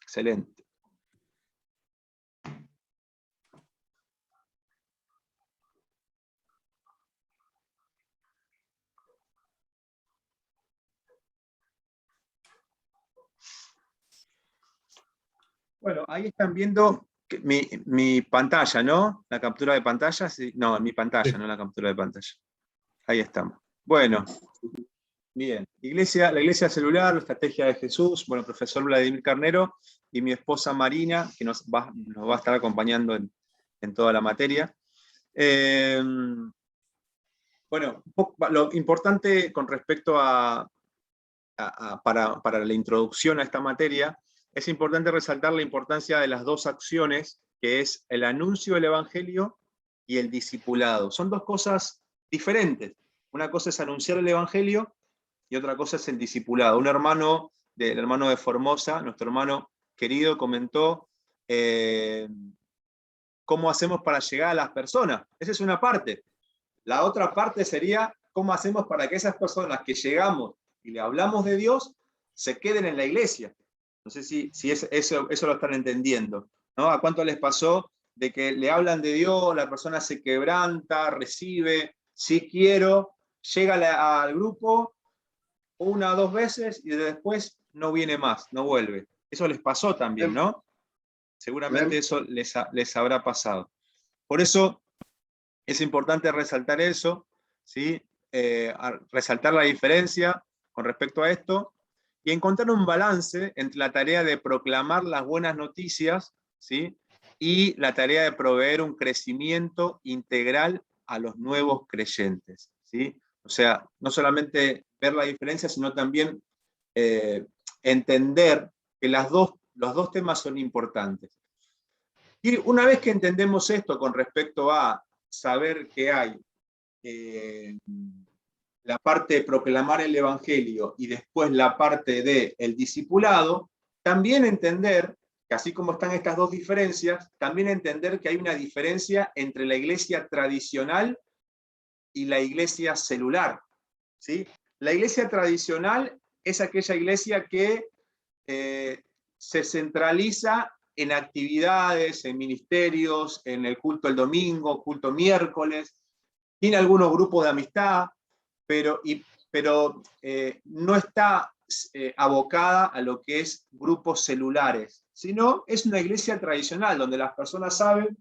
Excelente. Bueno, ahí están viendo mi pantalla, ¿no? La captura de pantalla, sí. No, mi pantalla, no la captura de pantalla. Ahí estamos. Bueno, bien. La iglesia celular, la estrategia de Jesús, bueno, profesor Vladimir Carnero y mi esposa Marina, que nos va a estar acompañando en toda la materia. Bueno, lo importante con respecto para la introducción a esta materia, es importante resaltar la importancia de las dos acciones, que es el anuncio del Evangelio y el discipulado. Son dos cosas diferentes. Una cosa es anunciar el Evangelio y otra cosa es el discipulado. El hermano de Formosa, nuestro hermano querido, comentó cómo hacemos para llegar a las personas. Esa es una parte. La otra parte sería cómo hacemos para que esas personas que llegamos y le hablamos de Dios se queden en la iglesia. No sé si eso lo están entendiendo, ¿no? ¿A cuánto les pasó de que le hablan de Dios, la persona se quebranta, recibe, sí quiero, llega al grupo una o dos veces y después no viene más, no vuelve? Eso les pasó también, ¿no? Seguramente eso les habrá pasado. Por eso es importante resaltar eso, ¿sí? Resaltar la diferencia con respecto a esto y encontrar un balance entre la tarea de proclamar las buenas noticias, ¿sí? Y la tarea de proveer un crecimiento integral a los nuevos creyentes, ¿sí? O sea, no solamente ver la diferencia, sino también entender que los dos temas son importantes. Y una vez que entendemos esto con respecto a saber que hay la parte de proclamar el Evangelio y después la parte del discipulado, también entender que así como están estas dos diferencias, también entender que hay una diferencia entre la iglesia tradicional y la iglesia celular, ¿sí? La iglesia tradicional es aquella iglesia que se centraliza en actividades, en ministerios, en el culto el domingo, culto miércoles, tiene algunos grupos de amistad, pero no está abocada a lo que es grupos celulares, sino es una iglesia tradicional donde las personas saben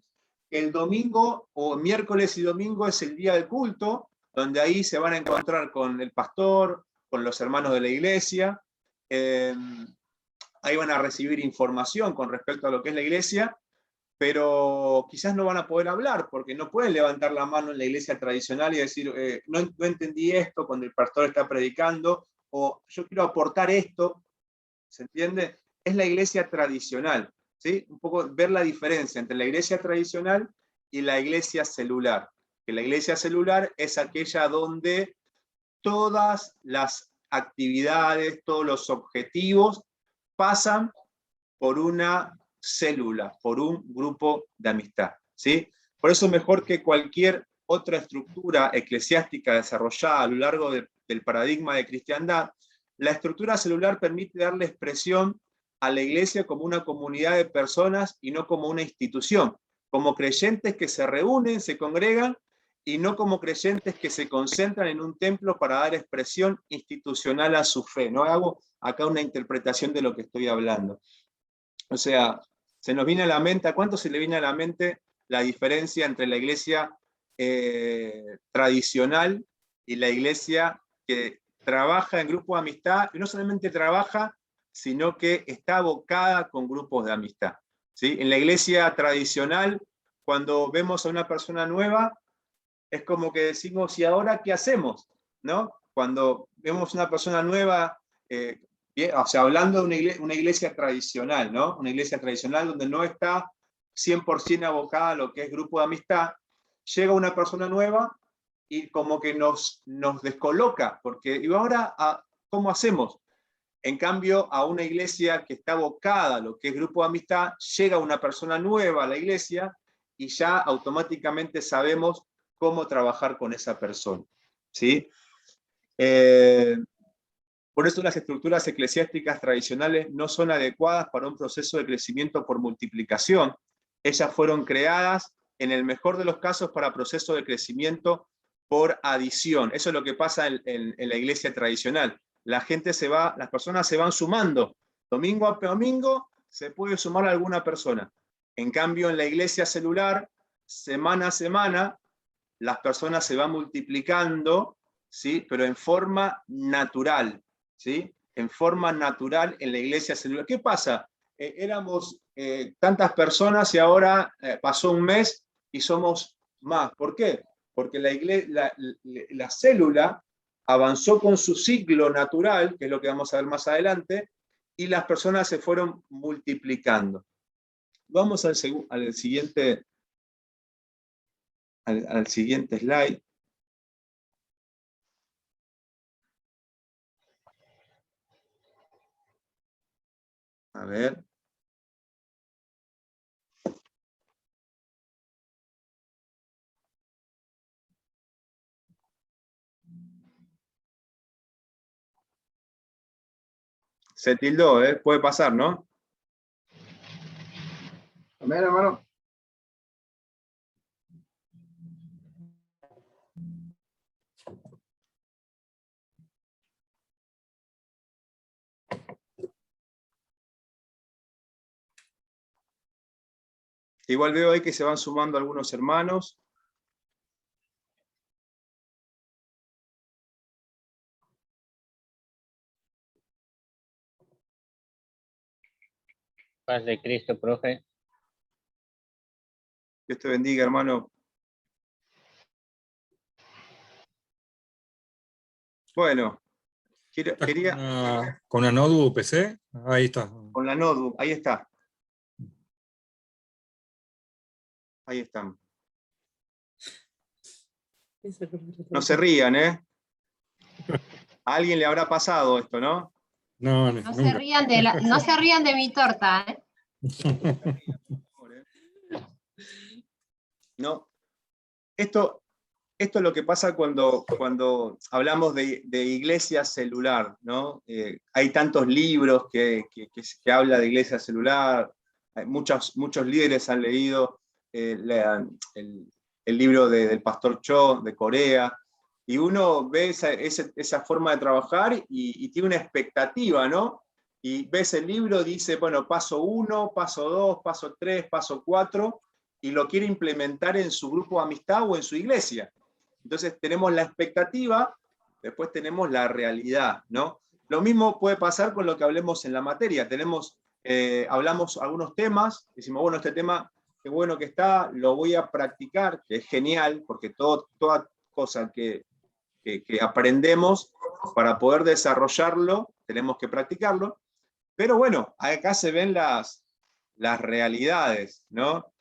que el domingo o miércoles y domingo es el día del culto, donde ahí se van a encontrar con el pastor, con los hermanos de la iglesia, ahí van a recibir información con respecto a lo que es la iglesia, pero quizás no van a poder hablar, porque no pueden levantar la mano en la iglesia tradicional y decir, no entendí esto cuando el pastor está predicando, o yo quiero aportar esto, ¿se entiende? Es la iglesia tradicional, ¿sí? Un poco ver la diferencia entre la iglesia tradicional y la iglesia celular. Que la iglesia celular es aquella donde todas las actividades, todos los objetivos pasan por una célula, por un grupo de amistad, ¿sí? Por eso mejor que cualquier otra estructura eclesiástica desarrollada a lo largo del paradigma de cristiandad, la estructura celular permite darle expresión a la iglesia como una comunidad de personas y no como una institución, como creyentes que se reúnen, se congregan, y no como creyentes que se concentran en un templo para dar expresión institucional a su fe. No hago acá una interpretación de lo que estoy hablando. O sea, se nos viene a la mente, ¿a cuánto se le viene a la mente la diferencia entre la iglesia tradicional y la iglesia que trabaja en grupos de amistad? Y no solamente trabaja, sino que está abocada con grupos de amistad, ¿sí? En la iglesia tradicional, cuando vemos a una persona nueva, es como que decimos, ¿y ahora qué hacemos? ¿No? Cuando vemos una persona nueva, o sea, hablando de una iglesia tradicional, ¿no? Una iglesia tradicional donde no está 100% abocada a lo que es grupo de amistad, llega una persona nueva y como que nos descoloca, porque ¿y ahora cómo hacemos? En cambio, a una iglesia que está abocada a lo que es grupo de amistad, llega una persona nueva a la iglesia y ya automáticamente sabemos cómo trabajar con esa persona, ¿sí? Por Por eso las estructuras eclesiásticas tradicionales no son adecuadas para un proceso de crecimiento por multiplicación. Ellas fueron creadas, en el mejor de los casos, para proceso de crecimiento por adición. Eso es lo que pasa en la iglesia tradicional. Las personas se van sumando. Domingo a domingo se puede sumar a alguna persona. En cambio, en la iglesia celular, semana a semana, las personas se van multiplicando, ¿sí? Pero en forma natural, ¿sí? En forma natural en la iglesia celular. ¿Qué pasa? Éramos tantas personas y ahora pasó un mes y somos más. ¿Por qué? Porque la célula avanzó con su ciclo natural, que es lo que vamos a ver más adelante, y las personas se fueron multiplicando. Vamos al siguiente slide. A ver. Se tildó, puede pasar, ¿no? A ver, hermano. Igual veo ahí que se van sumando algunos hermanos. Paz de Cristo, profe. Dios te bendiga, hermano. Bueno, quería... ¿Con una notebook PC? Ahí está. Con la notebook, ahí está. Ahí están. No se rían, ¿eh? A alguien le habrá pasado esto, ¿no? No, No se rían de mi torta, ¿eh? No. Esto es lo que pasa cuando hablamos de iglesia celular, ¿no? Hay tantos libros que habla de iglesia celular, muchos líderes han leído el libro del pastor Cho de Corea, y uno ve esa forma de trabajar y tiene una expectativa, ¿no? Y ves el libro, dice, bueno, paso 1, paso 2, paso 3, paso 4, y lo quiere implementar en su grupo de amistad o en su iglesia. Entonces tenemos la expectativa, después tenemos la realidad, ¿no? Lo mismo puede pasar con lo que hablemos en la materia. Hablamos algunos temas, decimos, bueno, este tema, qué bueno que está, lo voy a practicar, que es genial, porque toda cosa que aprendemos, para poder desarrollarlo, tenemos que practicarlo. Pero bueno, acá se ven las realidades, ¿no?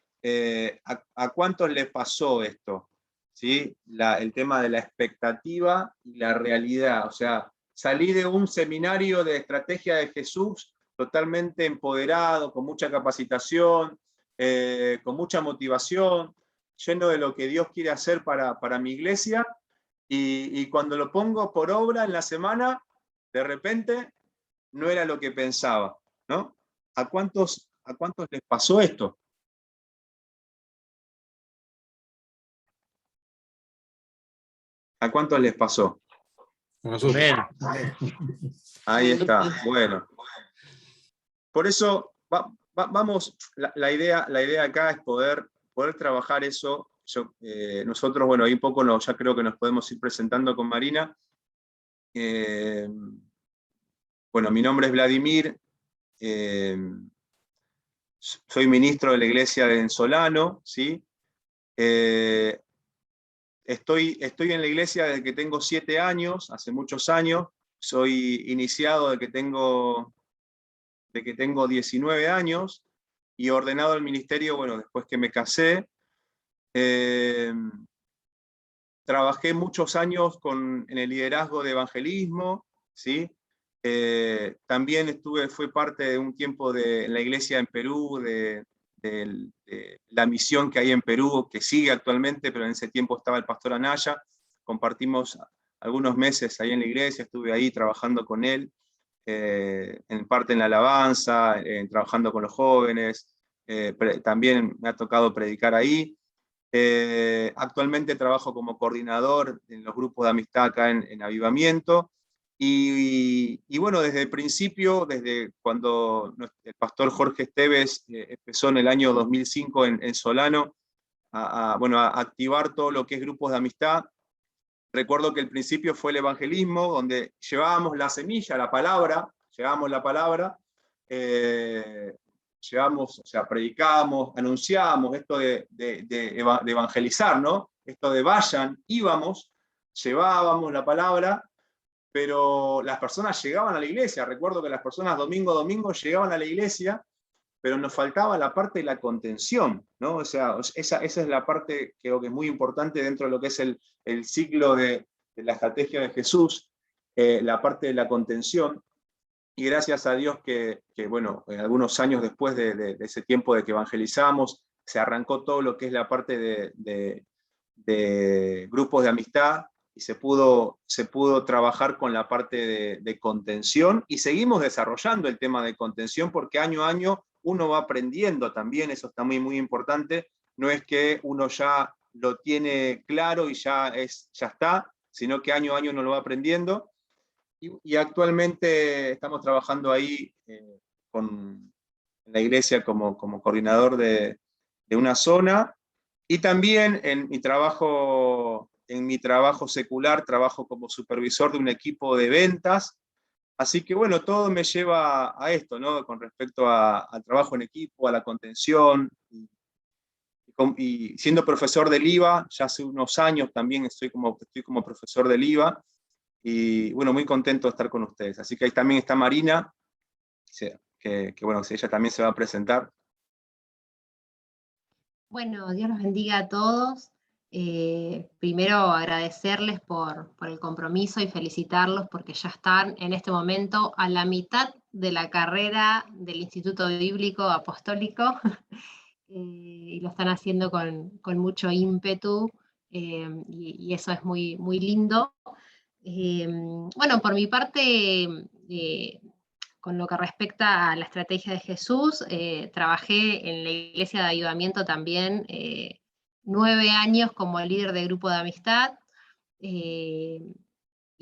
¿A cuántos les pasó esto? ¿Sí? El tema de la expectativa y la realidad. O sea, salí de un seminario de estrategia de Jesús totalmente empoderado, con mucha capacitación, con mucha motivación, lleno de lo que Dios quiere hacer para mi iglesia, y cuando lo pongo por obra en la semana, de repente no era lo que pensaba, ¿no? ¿A cuántos les pasó esto? ¿A cuántos les pasó? Ahí está, bueno. Por eso, vamos, la idea acá es poder trabajar eso. Nosotros, bueno, ahí un poco ya creo que nos podemos ir presentando con Marina. Bueno, mi nombre es Vladimir, soy ministro de la iglesia de Solano, ¿sí? Estoy en la iglesia desde que tengo 7 años, hace muchos años. Soy iniciado desde que tengo 19 años, y ordenado al ministerio, bueno, después que me casé. Trabajé muchos años en el liderazgo de evangelismo, ¿sí? También fui parte de un tiempo en la iglesia en Perú, de la misión que hay en Perú, que sigue actualmente, pero en ese tiempo estaba el pastor Anaya. Compartimos algunos meses ahí en la iglesia, estuve ahí trabajando con él. en parte en la alabanza, trabajando con los jóvenes, también me ha tocado predicar ahí. Actualmente trabajo como coordinador en los grupos de amistad acá en Avivamiento, y bueno, desde el principio, desde cuando el pastor Jorge Esteves empezó en el año 2005 en Solano, bueno, a activar todo lo que es grupos de amistad. Recuerdo que el principio fue el evangelismo, donde llevábamos la semilla, la palabra, llevamos, o sea, predicábamos, anunciábamos esto de evangelizar, ¿no? Esto de vayan, íbamos, llevábamos la palabra, pero las personas llegaban a la iglesia. Recuerdo que las personas domingo a domingo llegaban a la iglesia, pero nos faltaba la parte de la contención, ¿no? O sea, esa es la parte que creo que es muy importante dentro de lo que es el ciclo de la estrategia de Jesús, la parte de la contención. Y gracias a Dios que bueno, algunos años después de ese tiempo de que evangelizamos, se arrancó todo lo que es la parte de grupos de amistad, y se pudo trabajar con la parte de contención, y seguimos desarrollando el tema de contención, porque año a año uno va aprendiendo también. Eso está muy importante. No es que uno ya lo tiene claro y ya está, sino que año a año uno lo va aprendiendo. Y actualmente estamos trabajando ahí en la iglesia como coordinador de una zona, y también en mi trabajo secular trabajo como supervisor de un equipo de ventas. Así que bueno, todo me lleva a esto, ¿no? Con respecto al trabajo en equipo, a la contención, y siendo profesor del IVA, ya hace unos años también estoy como profesor del IVA, y bueno, muy contento de estar con ustedes. Así que ahí también está Marina, que bueno, ella también se va a presentar. Bueno, Dios los bendiga a todos. Primero agradecerles por el compromiso y felicitarlos porque ya están en este momento a la mitad de la carrera del Instituto Bíblico Apostólico, y lo están haciendo con mucho ímpetu, y eso es muy lindo. Bueno, por mi parte, con lo que respecta a la estrategia de Jesús, trabajé en la iglesia de Avivamiento también 9 años como líder de grupo de amistad,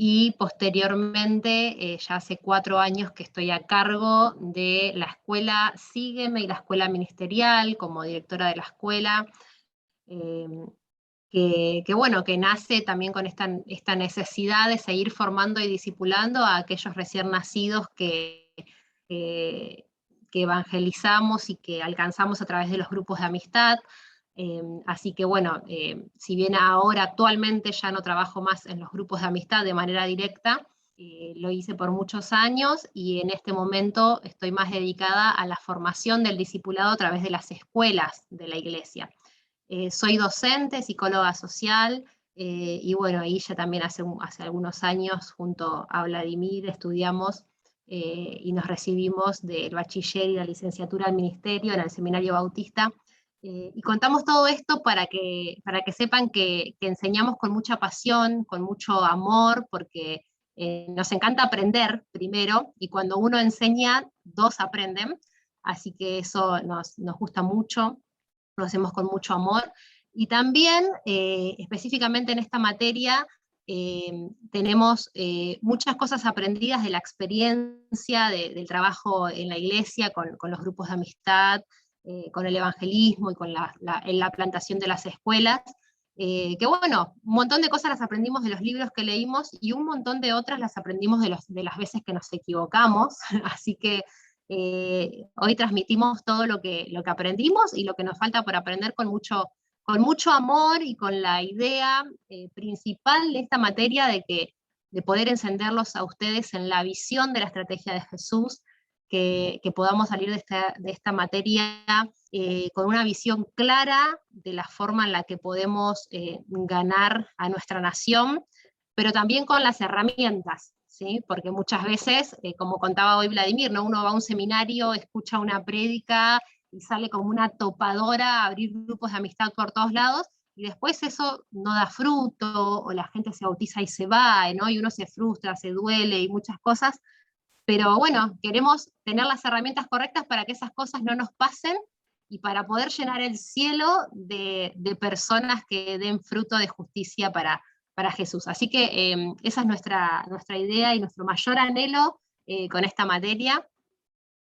y posteriormente, ya hace 4 años que estoy a cargo de la escuela Sígueme y la escuela ministerial como directora de la escuela, bueno, que nace también con esta necesidad de seguir formando y discipulando a aquellos recién nacidos que evangelizamos y que alcanzamos a través de los grupos de amistad. Así que bueno, si bien ahora actualmente ya no trabajo más en los grupos de amistad de manera directa, lo hice por muchos años, y en este momento estoy más dedicada a la formación del discipulado a través de las escuelas de la iglesia. Soy docente, psicóloga social, y bueno, ahí ya también hace algunos años junto a Vladimir estudiamos y nos recibimos del bachiller y la licenciatura al ministerio en el Seminario Bautista. Y contamos todo esto para que sepan que enseñamos con mucha pasión, con mucho amor, porque nos encanta aprender primero, y cuando uno enseña, 2 aprenden, así que eso nos gusta mucho, lo hacemos con mucho amor. Y también, específicamente en esta materia, tenemos muchas cosas aprendidas de la experiencia del trabajo en la iglesia, con los grupos de amistad, con el evangelismo y con en la plantación de las escuelas, que bueno, un montón de cosas las aprendimos de los libros que leímos, y un montón de otras las aprendimos de las veces que nos equivocamos, así que hoy transmitimos todo lo que aprendimos y lo que nos falta por aprender con mucho amor, y con la idea principal de esta materia de poder encenderlos a ustedes en la visión de la estrategia de Jesús, que podamos salir de esta materia con una visión clara de la forma en la que podemos ganar a nuestra nación, pero también con las herramientas, ¿sí? Porque muchas veces, como contaba hoy Vladimir, ¿no? Uno va a un seminario, escucha una prédica y sale como una topadora a abrir grupos de amistad por todos lados, y después eso no da fruto, o la gente se bautiza y se va, ¿no? Y uno se frustra, se duele y muchas cosas. Pero bueno, queremos tener las herramientas correctas para que esas cosas no nos pasen y para poder llenar el cielo de personas que den fruto de justicia para Jesús. Así que esa es nuestra idea y nuestro mayor anhelo con esta materia.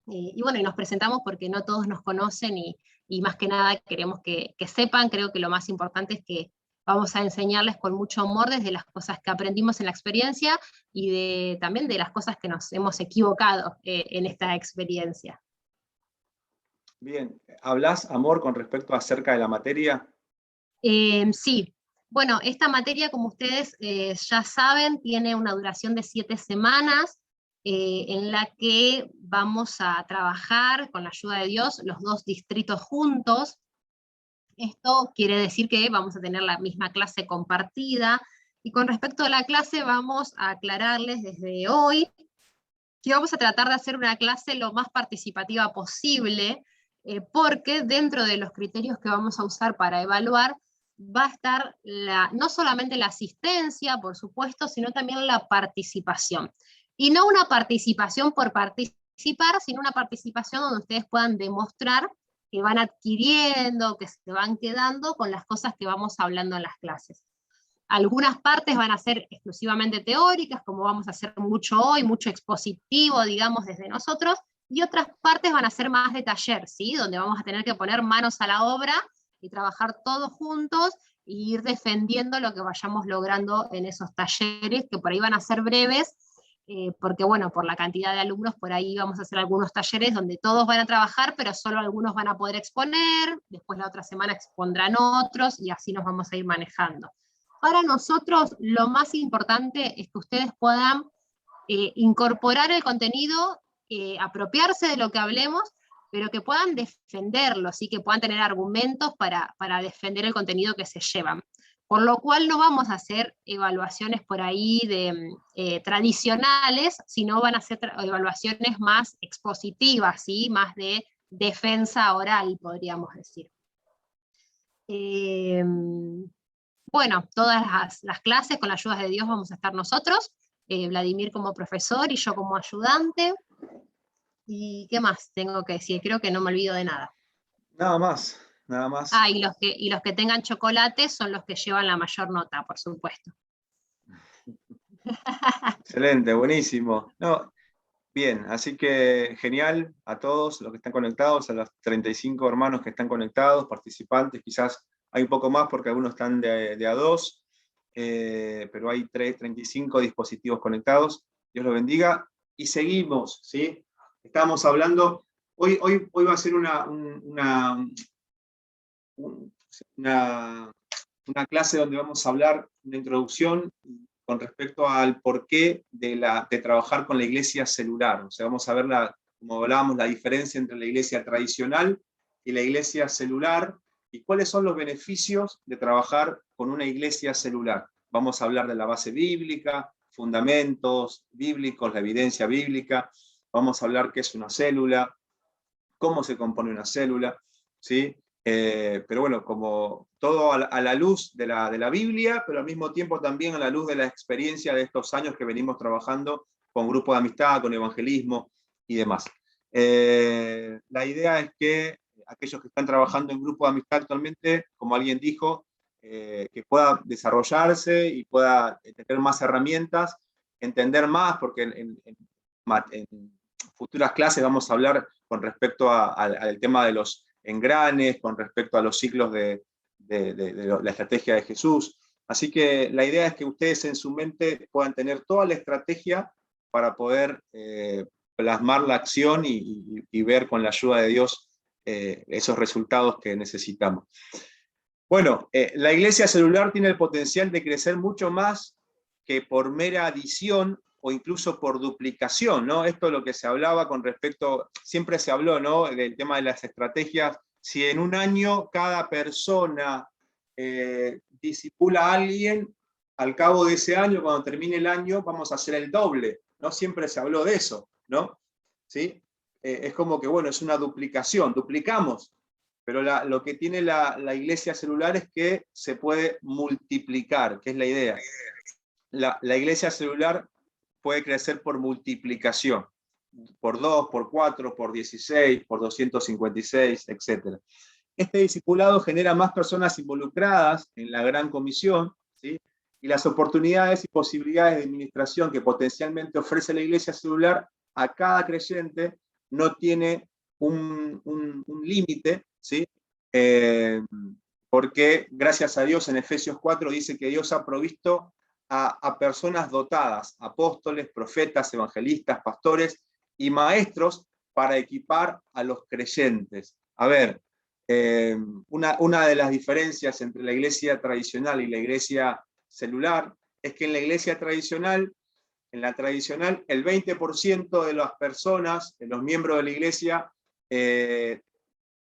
Y bueno, y nos presentamos porque no todos nos conocen y más que nada queremos que sepan. Creo que lo más importante es que vamos a enseñarles con mucho amor desde las cosas que aprendimos en la experiencia y también de las cosas que nos hemos equivocado en esta experiencia. Bien, ¿hablás, Amor, con respecto acerca de la materia? Sí, bueno, esta materia, como ustedes ya saben, tiene una duración de 7 semanas, en la que vamos a trabajar, con la ayuda de Dios, los 2 distritos juntos. Esto quiere decir que vamos a tener la misma clase compartida, y con respecto a la clase vamos a aclararles desde hoy que vamos a tratar de hacer una clase lo más participativa posible, porque dentro de los criterios que vamos a usar para evaluar, va a estar no solamente la asistencia, por supuesto, sino también la participación. Y no una participación por participar, sino una participación donde ustedes puedan demostrar que van adquiriendo, que se van quedando con las cosas que vamos hablando en las clases. Algunas partes van a ser exclusivamente teóricas, como vamos a hacer mucho hoy, mucho expositivo, digamos, desde nosotros, y otras partes van a ser más de taller, ¿sí? Donde vamos a tener que poner manos a la obra y trabajar todos juntos e ir defendiendo lo que vayamos logrando en esos talleres, que por ahí van a ser breves, porque bueno, por la cantidad de alumnos, por ahí vamos a hacer algunos talleres donde todos van a trabajar, pero solo algunos van a poder exponer, después la otra semana expondrán otros, y así nos vamos a ir manejando. Para nosotros lo más importante es que ustedes puedan incorporar el contenido, apropiarse de lo que hablemos, pero que puedan defenderlo, ¿sí? Que puedan tener argumentos para defender el contenido que se llevan. Por lo cual no vamos a hacer evaluaciones por ahí tradicionales, sino van a ser evaluaciones más expositivas, ¿sí? Más de defensa oral, podríamos decir. Bueno, todas las clases, con la ayuda de Dios, vamos a estar nosotros, Vladimir como profesor y yo como ayudante. ¿Y qué más tengo que decir? Creo que no me olvido de nada. Nada más, nada más. Ah, y los que tengan chocolate son los que llevan la mayor nota, por supuesto. Excelente, buenísimo. No, bien, así que genial a todos los que están conectados, a los 35 hermanos que están conectados, participantes, quizás hay un poco más porque algunos están de a 2, pero hay 35 dispositivos conectados. Dios los bendiga. Y seguimos, ¿sí? Estamos hablando, hoy va a ser una clase donde vamos a hablar, una introducción con respecto al porqué de trabajar con la iglesia celular. O sea, vamos a ver, como hablábamos, la diferencia entre la iglesia tradicional y la iglesia celular, y cuáles son los beneficios de trabajar con una iglesia celular. Vamos a hablar de la base bíblica, fundamentos bíblicos, la evidencia bíblica. Vamos a hablar qué es una célula, cómo se compone una célula, ¿sí? Pero bueno, como todo a la luz de la Biblia, pero al mismo tiempo también a la luz de la experiencia de estos años que venimos trabajando con grupos de amistad, con evangelismo y demás. La idea es que aquellos que están trabajando en grupos de amistad actualmente, como alguien dijo, que pueda desarrollarse y pueda tener más herramientas, entender más, porque en futuras clases vamos a hablar con respecto al tema de los engranes, con respecto a los ciclos de la estrategia de Jesús. Así que la idea es que ustedes en su mente puedan tener toda la estrategia para poder plasmar la acción y ver con la ayuda de Dios esos resultados que necesitamos. Bueno, la iglesia celular tiene el potencial de crecer mucho más que por mera adición o incluso por duplicación, ¿no? Esto es lo que se hablaba con respecto, siempre se habló, ¿no?, del tema de las estrategias. Si en un año cada persona discipula a alguien, al cabo de ese año, cuando termine el año, vamos a hacer el doble, ¿no? Siempre se habló de eso, ¿no? ¿Sí? Es como que, bueno, es una duplicación, duplicamos, pero lo que tiene la iglesia celular es que se puede multiplicar, que es la idea. La iglesia celular puede crecer por multiplicación. por 2, por 4, por 16, por 256, etc. Este discipulado genera más personas involucradas en la gran comisión, ¿sí? Y las oportunidades y posibilidades de administración que potencialmente ofrece la iglesia celular a cada creyente no tiene un límite, ¿sí? Porque gracias a Dios en Efesios 4 dice que Dios ha provisto a personas dotadas, apóstoles, profetas, evangelistas, pastores y maestros para equipar a los creyentes. A ver, una de las diferencias entre la iglesia tradicional y la iglesia celular es que en la iglesia tradicional, el 20% de las personas, de los miembros de la iglesia,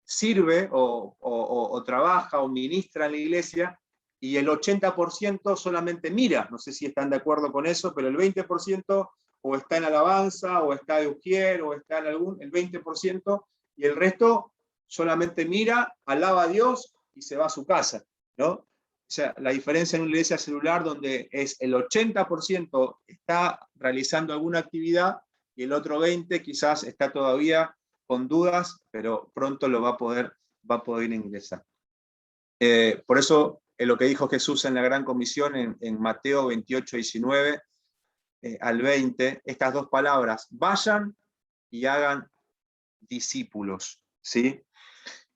sirve o trabaja o ministra en la iglesia, y el 80% solamente mira. No sé si están de acuerdo con eso, pero el 20% o está en alabanza, o está de ujier, o está en el 20%, y el resto solamente mira, alaba a Dios y se va a su casa, ¿no? O sea, la diferencia en una iglesia celular donde es el 80% está realizando alguna actividad y el otro 20% quizás está todavía con dudas, pero pronto lo va a poder ingresar. Por eso lo que dijo Jesús en la Gran Comisión en Mateo 28, 19 al 20, estas dos palabras, vayan y hagan discípulos, ¿sí?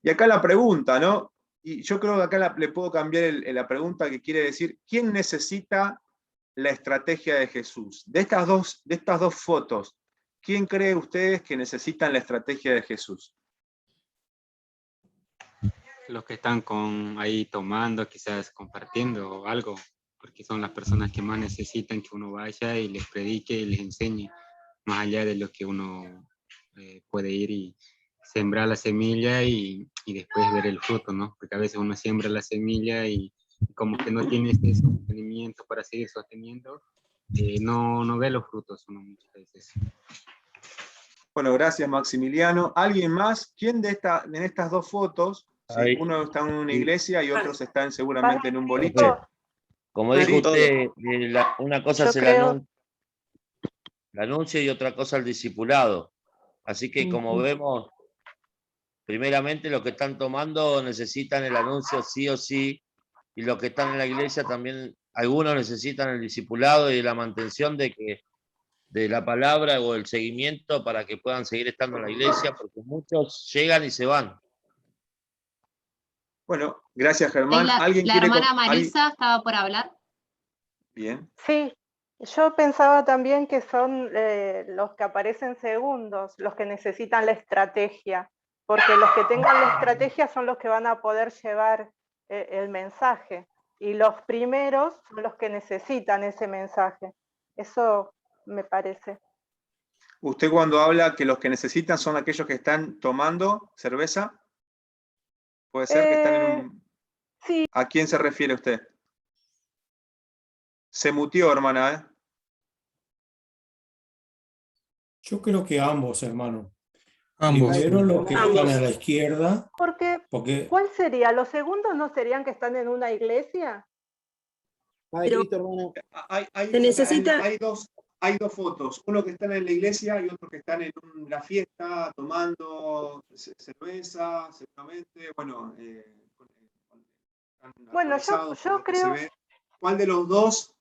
Y acá la pregunta, ¿no? Y yo creo que acá le puedo cambiar la pregunta, que quiere decir, ¿quién necesita la estrategia de Jesús? De estas dos fotos, ¿quién cree ustedes que necesitan la estrategia de Jesús? Los que están ahí tomando, quizás compartiendo algo, porque son las personas que más necesitan que uno vaya y les predique y les enseñe, más allá de lo que uno puede ir y sembrar la semilla y después ver el fruto, ¿no? Porque a veces uno siembra la semilla y como que no tiene ese sostenimiento para seguir sosteniendo, no ve los frutos uno muchas veces. Bueno, gracias Maximiliano. ¿Alguien más? ¿Quién en estas dos fotos, ¿sí? Uno está en una iglesia y otros están seguramente en un boliche? Como dijo usted, una cosa es el anuncio y otra cosa el discipulado. Así que como vemos, primeramente los que están tomando necesitan el anuncio sí o sí, y los que están en la iglesia también, algunos necesitan el discipulado y la mantención de la palabra o el seguimiento para que puedan seguir estando en la iglesia, porque muchos llegan y se van. Bueno, gracias Germán. La hermana Marisa estaba por hablar. Bien. Sí, yo pensaba también que son los que aparecen segundos, los que necesitan la estrategia, porque los que tengan la estrategia son los que van a poder llevar el mensaje, y los primeros son los que necesitan ese mensaje. Eso me parece. ¿Usted cuando habla que los que necesitan son aquellos que están tomando cerveza? ¿Puede ser que están en un...? Sí. ¿A quién se refiere usted? Se muteó, hermana, ¿eh? Yo creo que ambos, hermano. Ambos. Primero los que están a la izquierda. Porque ¿cuál sería? ¿Los segundos no serían que están en una iglesia? Pero hay dos fotos, uno que están en la iglesia y otro que están en una fiesta tomando cerveza, seguramente, bueno, yo creo... ¿Cuál de los dos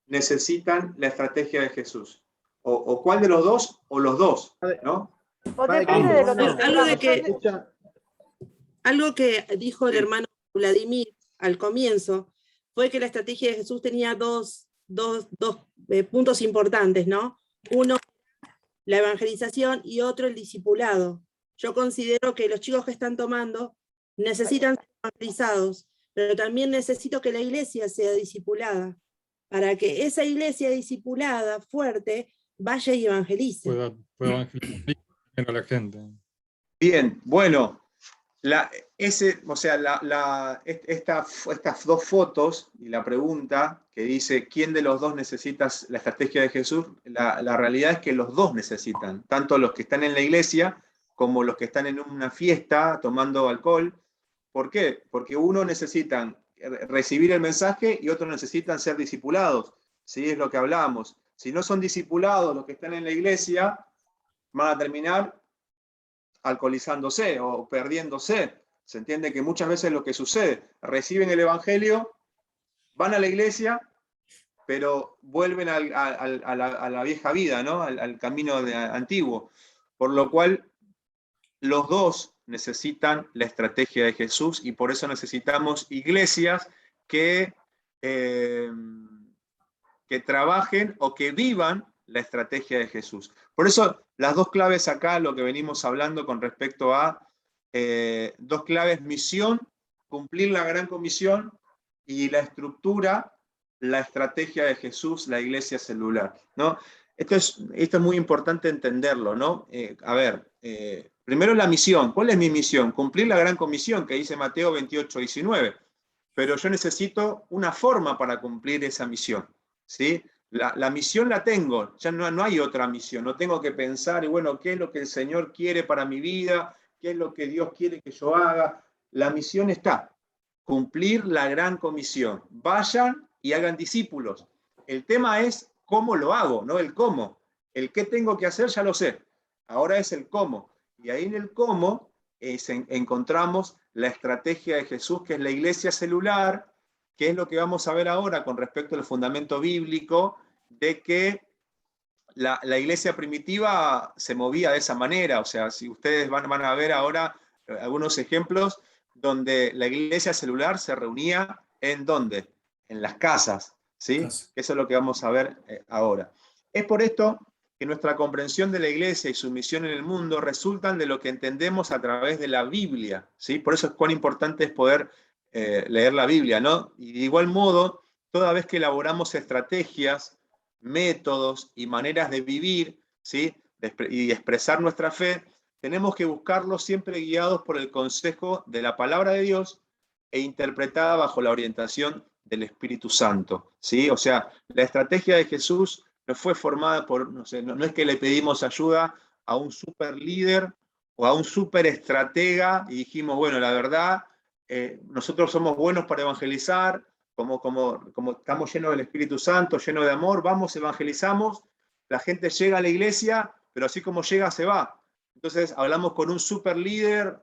necesitan la estrategia de Jesús? ¿O cuál de los dos o los dos? ¿No? O depende de lo que algo que dijo el hermano Vladimir al comienzo fue que la estrategia de Jesús tenía dos puntos importantes, ¿no? Uno, la evangelización, y otro, el discipulado. Yo considero que los chicos que están tomando necesitan ser evangelizados, pero también necesito que la iglesia sea discipulada, para que esa iglesia discipulada, fuerte, vaya y evangelice. Pueda evangelizar a la gente. Bien, bueno. Estas dos fotos y la pregunta que dice ¿quién de los dos necesita la estrategia de Jesús? La realidad es que los dos necesitan, tanto los que están en la iglesia como los que están en una fiesta tomando alcohol. ¿Por qué? Porque uno necesitan recibir el mensaje y otros necesitan ser discipulados. ¿Sí? Es lo que hablábamos. Si no son discipulados los que están en la iglesia, van a terminar alcoholizándose o perdiéndose. Se entiende que muchas veces lo que sucede, reciben el Evangelio, van a la iglesia, pero vuelven a la vieja vida, ¿no? Al camino antiguo. Por lo cual, los dos necesitan la estrategia de Jesús y por eso necesitamos iglesias que trabajen o que vivan la estrategia de Jesús. Por eso, las dos claves acá, lo que venimos hablando con respecto a dos claves: misión, cumplir la gran comisión, y la estructura, la estrategia de Jesús, la iglesia celular, ¿no? Esto es muy importante entenderlo, ¿no? Primero la misión. ¿Cuál es mi misión? Cumplir la gran comisión que dice Mateo 28:19. Pero yo necesito una forma para cumplir esa misión, ¿sí? La misión la tengo, ya no hay otra misión. No tengo que pensar, y bueno, ¿qué es lo que el Señor quiere para mi vida? ¿Qué es lo que Dios quiere que yo haga? La misión está. Cumplir la gran comisión. Vayan y hagan discípulos. El tema es cómo lo hago, no el cómo. El qué tengo que hacer ya lo sé. Ahora es el cómo. Y ahí en el cómo encontramos la estrategia de Jesús, que es la iglesia celular, que es lo que vamos a ver ahora con respecto al fundamento bíblico de que la iglesia primitiva se movía de esa manera. O sea, si ustedes van a ver ahora algunos ejemplos donde la iglesia celular se reunía, ¿en dónde? En las casas, ¿sí? Eso es lo que vamos a ver ahora. Es por esto que nuestra comprensión de la iglesia y su misión en el mundo resultan de lo que entendemos a través de la Biblia, ¿sí? Por eso es cuán importante es poder leer la Biblia, ¿no? Y de igual modo, toda vez que elaboramos estrategias, métodos y maneras de vivir, ¿sí? Y expresar nuestra fe, tenemos que buscarlos siempre guiados por el consejo de la palabra de Dios e interpretada bajo la orientación del Espíritu Santo, ¿sí? O sea, la estrategia de Jesús no fue formada por, no es que le pedimos ayuda a un super líder o a un super estratega y dijimos, bueno, la verdad, nosotros somos buenos para evangelizar, como estamos llenos del Espíritu Santo, llenos de amor, vamos, evangelizamos, la gente llega a la iglesia, pero así como llega, se va. Entonces hablamos con un super líder,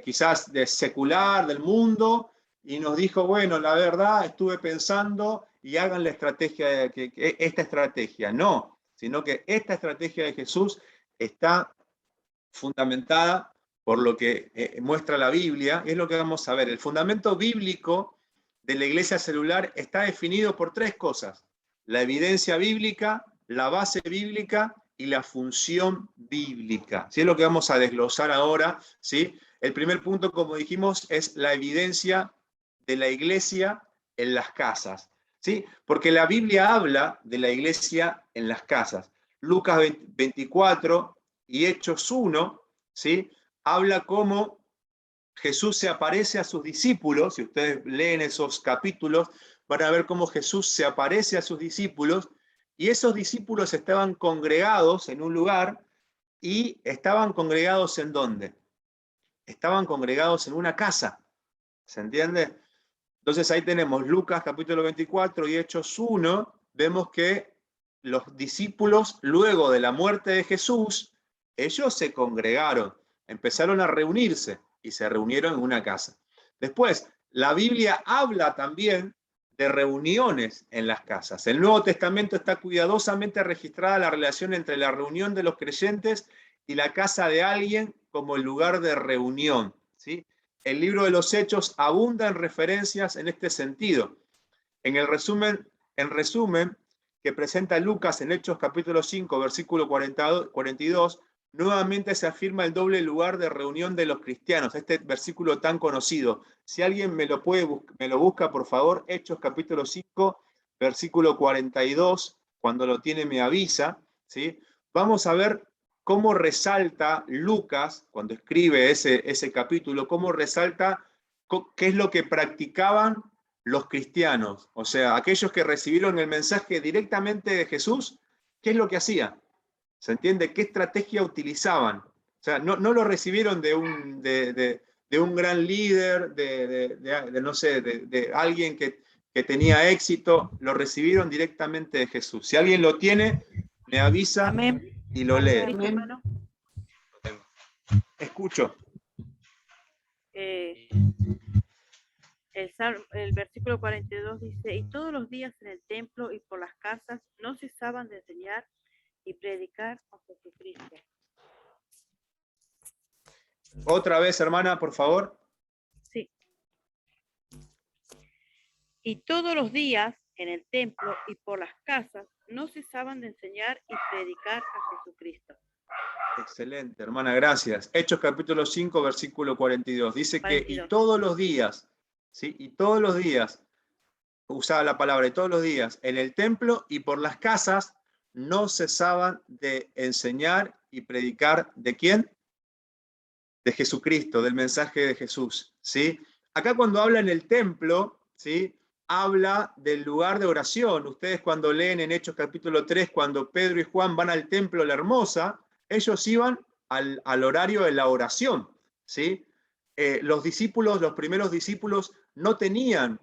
quizás de secular, del mundo, y nos dijo, bueno, la verdad, estuve pensando y hagan la estrategia, esta estrategia. No, sino que esta estrategia de Jesús está fundamentada por lo que muestra la Biblia, es lo que vamos a ver. El fundamento bíblico de la iglesia celular está definido por tres cosas: la evidencia bíblica, la base bíblica y la función bíblica. ¿Sí? Es lo que vamos a desglosar ahora, ¿sí? El primer punto, como dijimos, es la evidencia de la iglesia en las casas, ¿sí? Porque la Biblia habla de la iglesia en las casas. Lucas 24 y Hechos 1, ¿sí? Habla cómo Jesús se aparece a sus discípulos. Si ustedes leen esos capítulos, van a ver cómo Jesús se aparece a sus discípulos, y esos discípulos estaban congregados en un lugar, y estaban congregados ¿en dónde? Estaban congregados en una casa, ¿se entiende? Entonces ahí tenemos Lucas capítulo 24 y Hechos 1, vemos que los discípulos, luego de la muerte de Jesús, ellos se congregaron, empezaron a reunirse y se reunieron en una casa. Después, la Biblia habla también de reuniones en las casas. El Nuevo Testamento está cuidadosamente registrada la relación entre la reunión de los creyentes y la casa de alguien como el lugar de reunión, ¿sí? El libro de los Hechos abunda en referencias en este sentido. En resumen que presenta Lucas en Hechos capítulo 5, versículo 42, nuevamente se afirma el doble lugar de reunión de los cristianos, este versículo tan conocido. Si alguien me lo busca, por favor, Hechos capítulo 5, versículo 42, cuando lo tiene me avisa, ¿sí? Vamos a ver cómo resalta Lucas, cuando escribe ese capítulo, cómo resalta qué es lo que practicaban los cristianos, o sea, aquellos que recibieron el mensaje directamente de Jesús, ¿qué es lo que hacían? ¿Se entiende? ¿Qué estrategia utilizaban? O sea, no lo recibieron de un gran líder, no sé, de alguien que tenía éxito, lo recibieron directamente de Jesús. Si alguien lo tiene, me avisa. Amén. y lo lee. Cristo, hermano. Escucho. El versículo 42 dice, y todos los días en el templo y por las casas no cesaban de enseñar y predicar a Jesucristo. Otra vez, hermana, por favor. Sí. Y todos los días en el templo y por las casas no cesaban de enseñar y predicar a Jesucristo. Excelente, hermana, gracias. Hechos capítulo 5, versículo 42. Dice 42. que y todos los días, ¿sí? Y todos los días, usaba la palabra, y todos los días, en el templo y por las casas, no cesaban de enseñar y predicar, ¿de quién? De Jesucristo, del mensaje de Jesús, ¿sí? Acá cuando habla en el templo, ¿sí? Habla del lugar de oración. Ustedes cuando leen en Hechos capítulo 3, cuando Pedro y Juan van al templo La Hermosa, ellos iban al horario de la oración, ¿sí? Los discípulos, los primeros discípulos, no tenían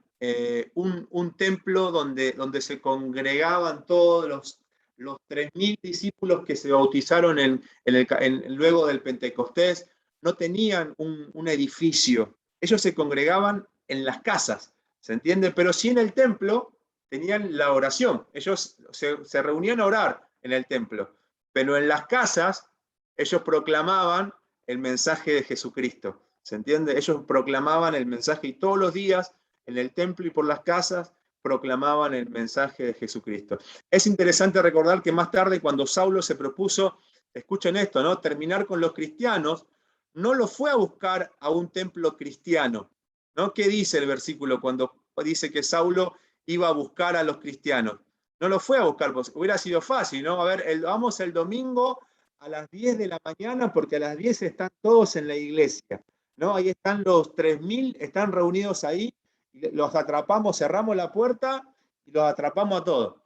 un templo donde se congregaban todos los 3.000 discípulos que se bautizaron luego del Pentecostés. No tenían un edificio. Ellos se congregaban en las casas, ¿se entiende? Pero sí en el templo tenían la oración. Ellos se reunían a orar en el templo. Pero en las casas ellos proclamaban el mensaje de Jesucristo. ¿Se entiende? Ellos proclamaban el mensaje y todos los días en el templo y por las casas proclamaban el mensaje de Jesucristo. Es interesante recordar que más tarde, cuando Saulo se propuso, escuchen esto, ¿no? Terminar con los cristianos, no lo fue a buscar a un templo cristiano, ¿no? ¿Qué dice el versículo cuando dice que Saulo iba a buscar a los cristianos? No lo fue a buscar, pues hubiera sido fácil, ¿no? A ver, vamos el domingo a las 10 de la mañana porque a las 10 están todos en la iglesia, ¿no? Ahí están los 3.000, están reunidos ahí, los atrapamos, cerramos la puerta y los atrapamos a todos.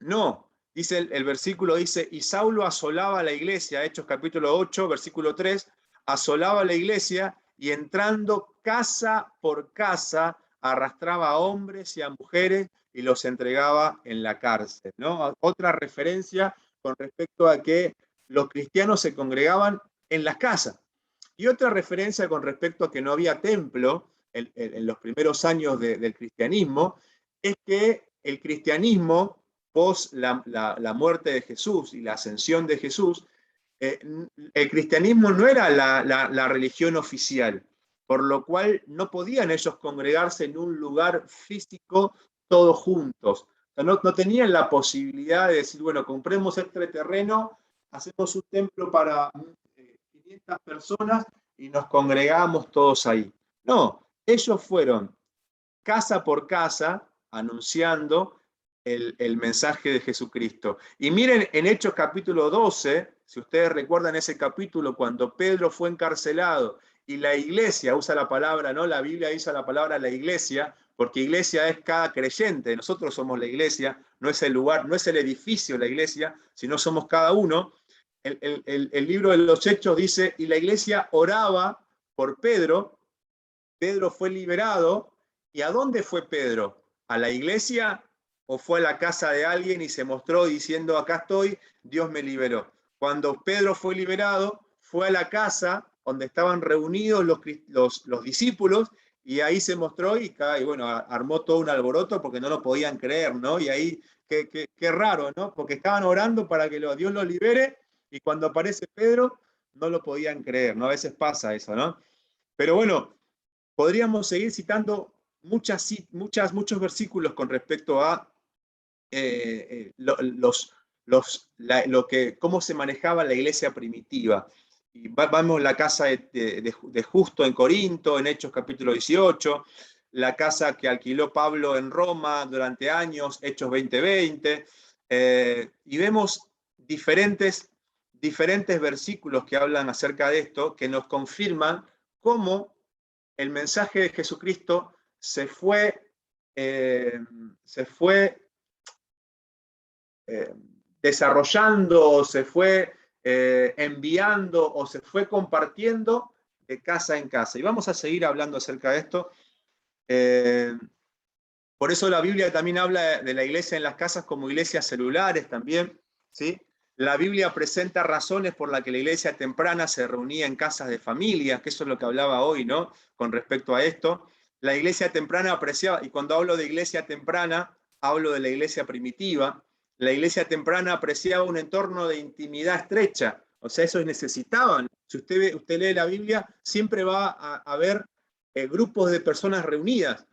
No, dice el versículo, dice, y Saulo asolaba la iglesia, Hechos capítulo 8, versículo 3, asolaba la iglesia y entrando casa por casa arrastraba a hombres y a mujeres y los entregaba en la cárcel, ¿no? Otra referencia con respecto a que los cristianos se congregaban en las casas. Y otra referencia con respecto a que no había templo en los primeros años del cristianismo, es que el cristianismo, pos la muerte de Jesús y la ascensión de Jesús, el cristianismo no era la religión oficial, por lo cual no podían ellos congregarse en un lugar físico todos juntos. O sea, no tenían la posibilidad de decir, bueno, compremos este terreno, hacemos un templo para 500 personas y nos congregamos todos ahí. No, ellos fueron casa por casa anunciando el mensaje de Jesucristo. Y miren en Hechos capítulo 12, si ustedes recuerdan ese capítulo, cuando Pedro fue encarcelado y la iglesia, usa la palabra, ¿no? La Biblia usa la palabra la iglesia, porque iglesia es cada creyente, nosotros somos la iglesia, no es el lugar, no es el edificio la iglesia, sino somos cada uno. El libro de los Hechos dice, y la iglesia oraba por Pedro, Pedro fue liberado, ¿y a dónde fue Pedro? ¿A la iglesia o fue a la casa de alguien y se mostró diciendo, acá estoy, Dios me liberó? Cuando Pedro fue liberado, fue a la casa donde estaban reunidos los discípulos, y ahí se mostró y bueno, armó todo un alboroto porque no lo podían creer, ¿no? Y ahí, qué raro, ¿no? Porque estaban orando para que Dios los libere, y cuando aparece Pedro, no lo podían creer, ¿no? A veces pasa eso, ¿no? Pero bueno, podríamos seguir citando muchos versículos con respecto a cómo se manejaba la iglesia primitiva. Y vamos a la casa de Justo en Corinto, en Hechos capítulo 18, la casa que alquiló Pablo en Roma durante años, Hechos 20:20, y vemos diferentes versículos que hablan acerca de esto, que nos confirman cómo el mensaje de Jesucristo se fue desarrollando, se fue enviando o se fue compartiendo de casa en casa. Y vamos a seguir hablando acerca de esto. Por eso la Biblia también habla de la iglesia en las casas como iglesias celulares también, ¿sí? La Biblia presenta razones por las que la iglesia temprana se reunía en casas de familia, que eso es lo que hablaba hoy, ¿no? Con respecto a esto. La iglesia temprana apreciaba, y cuando hablo de iglesia temprana, hablo de la iglesia primitiva. La iglesia temprana apreciaba un entorno de intimidad estrecha, o sea, eso necesitaban. Si usted lee la Biblia, siempre va a haber grupos de personas reunidas.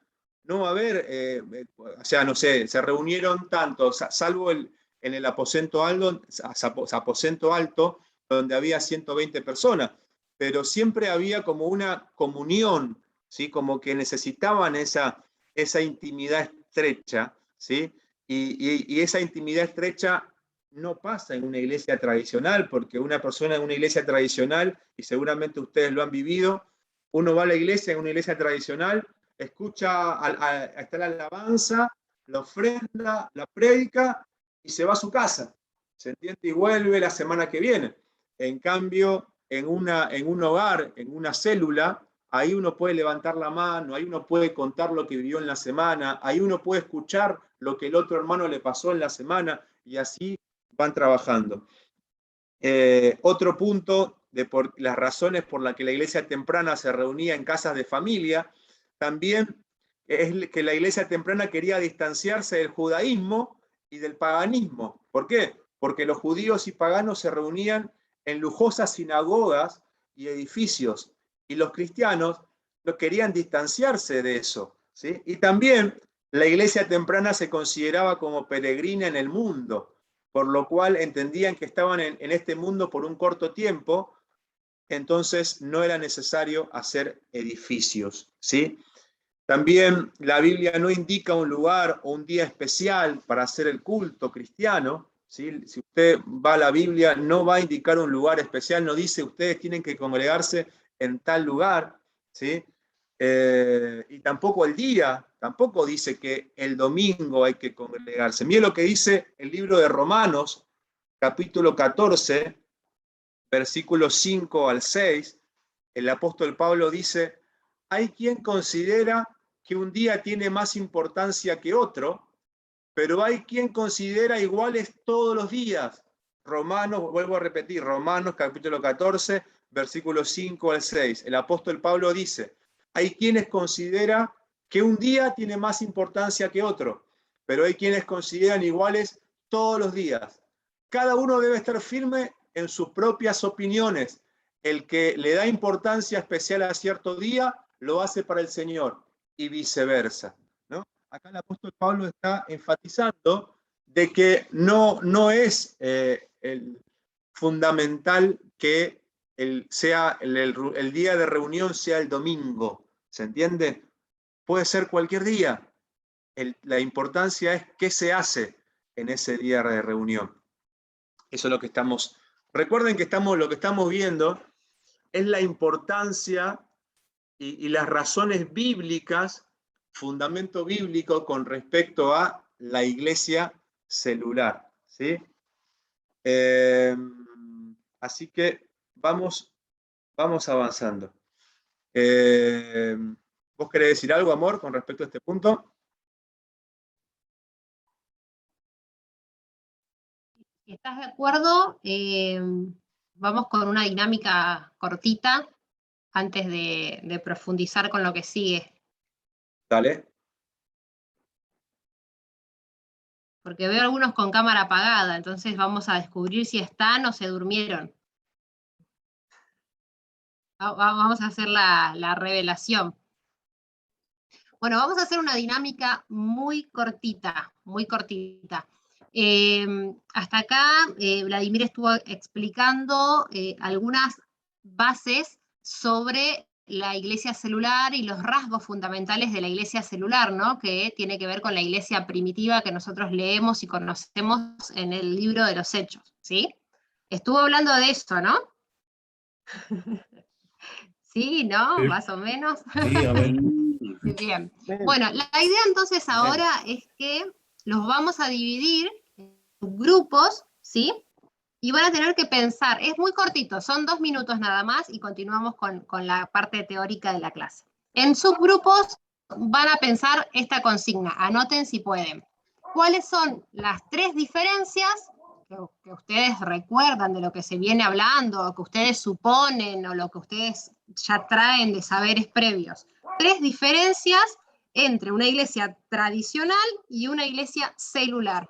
No va a haber, o sea, no sé, se reunieron tantos, salvo en el aposento alto, donde había 120 personas, pero siempre había como una comunión, ¿sí? Como que necesitaban esa intimidad estrecha, ¿sí? Y esa intimidad estrecha no pasa en una iglesia tradicional, porque una persona en una iglesia tradicional, y seguramente ustedes lo han vivido, uno va a la iglesia, en una iglesia tradicional, escucha hasta la alabanza, la ofrenda, la prédica, y se va a su casa, ¿se entiende? Y vuelve la semana que viene. En cambio, en un hogar, en una célula, ahí uno puede levantar la mano, ahí uno puede contar lo que vivió en la semana, ahí uno puede escuchar lo que el otro hermano le pasó en la semana, y así van trabajando. Otro punto de las razones por las que la iglesia temprana se reunía en casas de familia, también es que la iglesia temprana quería distanciarse del judaísmo y del paganismo. ¿Por qué? Porque los judíos y paganos se reunían en lujosas sinagogas y edificios, y los cristianos querían distanciarse de eso, ¿sí? Y también la iglesia temprana se consideraba como peregrina en el mundo, por lo cual entendían que estaban en este mundo por un corto tiempo, entonces no era necesario hacer edificios, ¿sí? También la Biblia no indica un lugar o un día especial para hacer el culto cristiano, ¿sí? Si usted va a la Biblia, no va a indicar un lugar especial, no dice ustedes tienen que congregarse en tal lugar, ¿sí? Y tampoco el día, tampoco dice que el domingo hay que congregarse. Mire lo que dice el libro de Romanos, capítulo 14, versículos 5 al 6. El apóstol Pablo dice: hay quien considera que un día tiene más importancia que otro, pero hay quien considera iguales todos los días. Romanos, vuelvo a repetir, Romanos capítulo 14, versículos 5 al 6. El apóstol Pablo dice: hay quienes consideran que un día tiene más importancia que otro, pero hay quienes consideran iguales todos los días. Cada uno debe estar firme en sus propias opiniones. El que le da importancia especial a cierto día, lo hace para el Señor, y viceversa, ¿no? Acá el apóstol Pablo está enfatizando de que no es el fundamental que el día de reunión sea el domingo, ¿se entiende? Puede ser cualquier día. La importancia es qué se hace en ese día de reunión. Eso es lo que estamos... Recuerden que lo que estamos viendo es la importancia y las razones bíblicas, fundamento bíblico con respecto a la iglesia celular, ¿sí? Así que vamos avanzando. ¿Vos querés decir algo, amor, con respecto a este punto? Si estás de acuerdo, vamos con una dinámica cortita antes de profundizar con lo que sigue. Dale. Porque veo algunos con cámara apagada, entonces vamos a descubrir si están o se durmieron. Vamos a hacer la revelación. Bueno, vamos a hacer una dinámica muy cortita, muy cortita. Hasta acá, Vladimir estuvo explicando algunas bases sobre la iglesia celular y los rasgos fundamentales de la iglesia celular, ¿no? Que tiene que ver con la iglesia primitiva que nosotros leemos y conocemos en el libro de los Hechos, ¿sí? Estuvo hablando de esto, ¿no? Sí, ¿no? Sí. Más o menos. Sí, a ver. Bien. Bueno, la idea entonces ahora es que los vamos a dividir en grupos, ¿sí? Y van a tener que pensar, es muy cortito, son 2 minutos nada más y continuamos con la parte teórica de la clase. En subgrupos van a pensar esta consigna, anoten si pueden. ¿Cuáles son las 3 diferencias que ustedes recuerdan de lo que se viene hablando, o que ustedes suponen, o lo que ustedes ya traen de saberes previos. 3 diferencias entre una iglesia tradicional y una iglesia celular.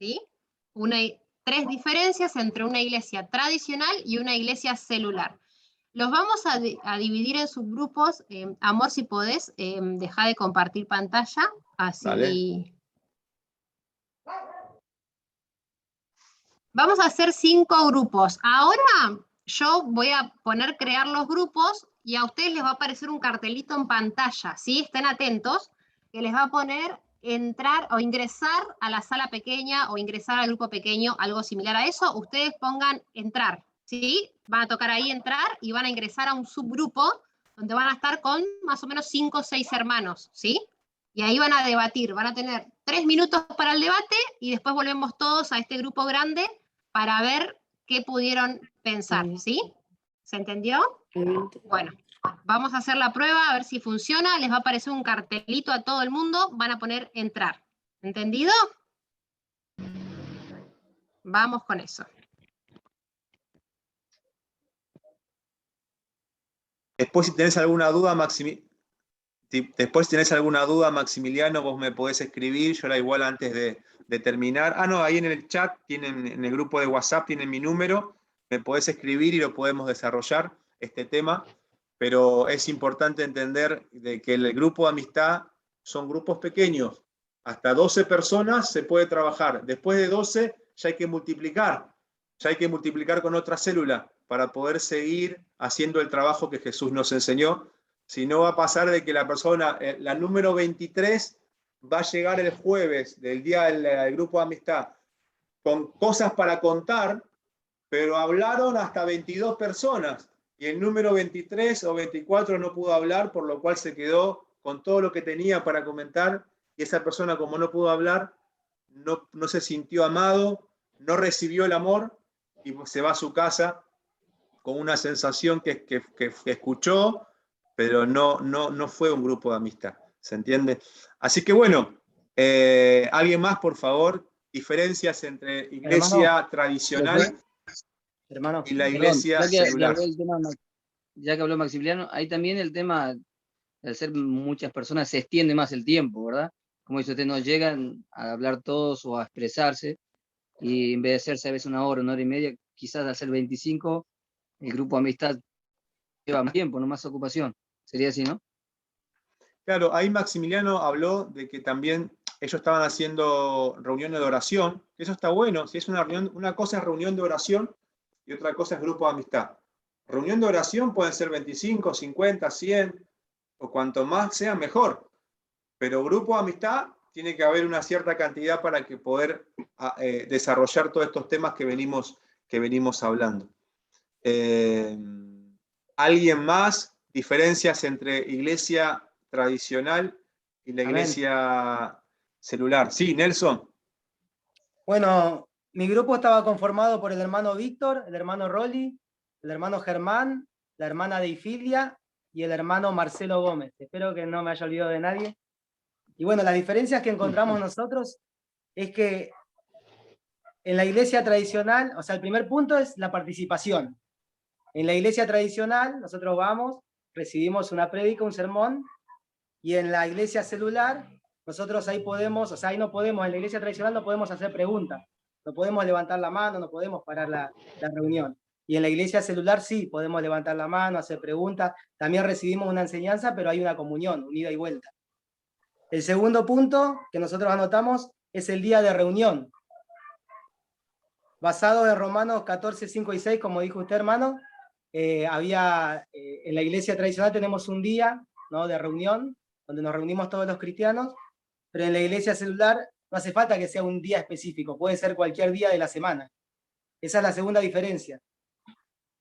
¿Sí? 3 diferencias entre una iglesia tradicional y una iglesia celular. Los vamos a dividir en subgrupos. Amor, si podés, deja de compartir pantalla, así... Dale. Vamos a hacer 5 grupos. Ahora yo voy a crear los grupos, y a ustedes les va a aparecer un cartelito en pantalla, ¿sí? Estén atentos, que les va a poner entrar o ingresar a la sala pequeña o ingresar al grupo pequeño, algo similar a eso. Ustedes pongan entrar, ¿sí? Van a tocar ahí entrar y van a ingresar a un subgrupo donde van a estar con más o menos 5 o 6 hermanos, ¿sí? Y ahí van a debatir, van a tener 3 minutos para el debate y después volvemos todos a este grupo grande para ver qué pudieron pensar, ¿sí? ¿Se entendió? Bueno, vamos a hacer la prueba a ver si funciona. Les va a aparecer un cartelito a todo el mundo, van a poner entrar. ¿Entendido? Vamos con eso. Después, si tenés alguna duda, Maximiliano, vos me podés escribir, yo la igual antes de terminar. Ah, no, ahí en el chat, en el grupo de WhatsApp tienen mi número, me podés escribir y lo podemos desarrollar, este tema, pero es importante entender de que el grupo de amistad son grupos pequeños, hasta 12 personas se puede trabajar, después de 12 ya hay que multiplicar con otra célula para poder seguir haciendo el trabajo que Jesús nos enseñó. Si no, va a pasar de que la persona, la número 23, va a llegar el jueves del día del grupo de amistad con cosas para contar, pero hablaron hasta 22 personas y el número 23 o 24 no pudo hablar, por lo cual se quedó con todo lo que tenía para comentar, y esa persona, como no pudo hablar, no se sintió amado, no recibió el amor y se va a su casa con una sensación que escuchó, pero no fue un grupo de amistad, ¿se entiende? Así que bueno, alguien más, por favor, diferencias entre iglesia tradicional y la iglesia celular. Ya que habló Maximiliano, ahí también el tema, al ser muchas personas, se extiende más el tiempo, ¿verdad? Como dice usted, no llegan a hablar todos o a expresarse, y en vez de hacerse a veces 1 hora, 1 hora y media, quizás al ser 25, el grupo de amistad lleva más tiempo, no más ocupación. Sería así, ¿no? Claro, ahí Maximiliano habló de que también ellos estaban haciendo reuniones de oración, que eso está bueno. Si es una reunión, una cosa es reunión de oración y otra cosa es grupo de amistad. Reunión de oración pueden ser 25, 50, 100, o cuanto más sea, mejor. Pero grupo de amistad tiene que haber una cierta cantidad para que poder desarrollar todos estos temas que venimos hablando. ¿Alguien más? Diferencias entre iglesia tradicional y la iglesia celular. Sí, Nelson. Bueno, mi grupo estaba conformado por el hermano Víctor, el hermano Rolly, el hermano Germán, la hermana Deifilia y el hermano Marcelo Gómez. Espero que no me haya olvidado de nadie. Y bueno, las diferencias que encontramos nosotros es que en la iglesia tradicional, o sea, el primer punto es la participación. En la iglesia tradicional, nosotros vamos, recibimos una prédica, un sermón, y en la iglesia celular, nosotros ahí podemos, o sea, ahí no podemos, en la iglesia tradicional no podemos hacer preguntas, no podemos levantar la mano, no podemos parar la reunión. Y en la iglesia celular sí, podemos levantar la mano, hacer preguntas, también recibimos una enseñanza, pero hay una comunión, un ida y vuelta. El segundo punto que nosotros anotamos es el día de reunión. Basado en Romanos 14, 5 y 6, como dijo usted, hermano, en la iglesia tradicional tenemos un día, ¿no?, de reunión, donde nos reunimos todos los cristianos, pero en la iglesia celular no hace falta que sea un día específico, puede ser cualquier día de la semana. Esa es la segunda diferencia.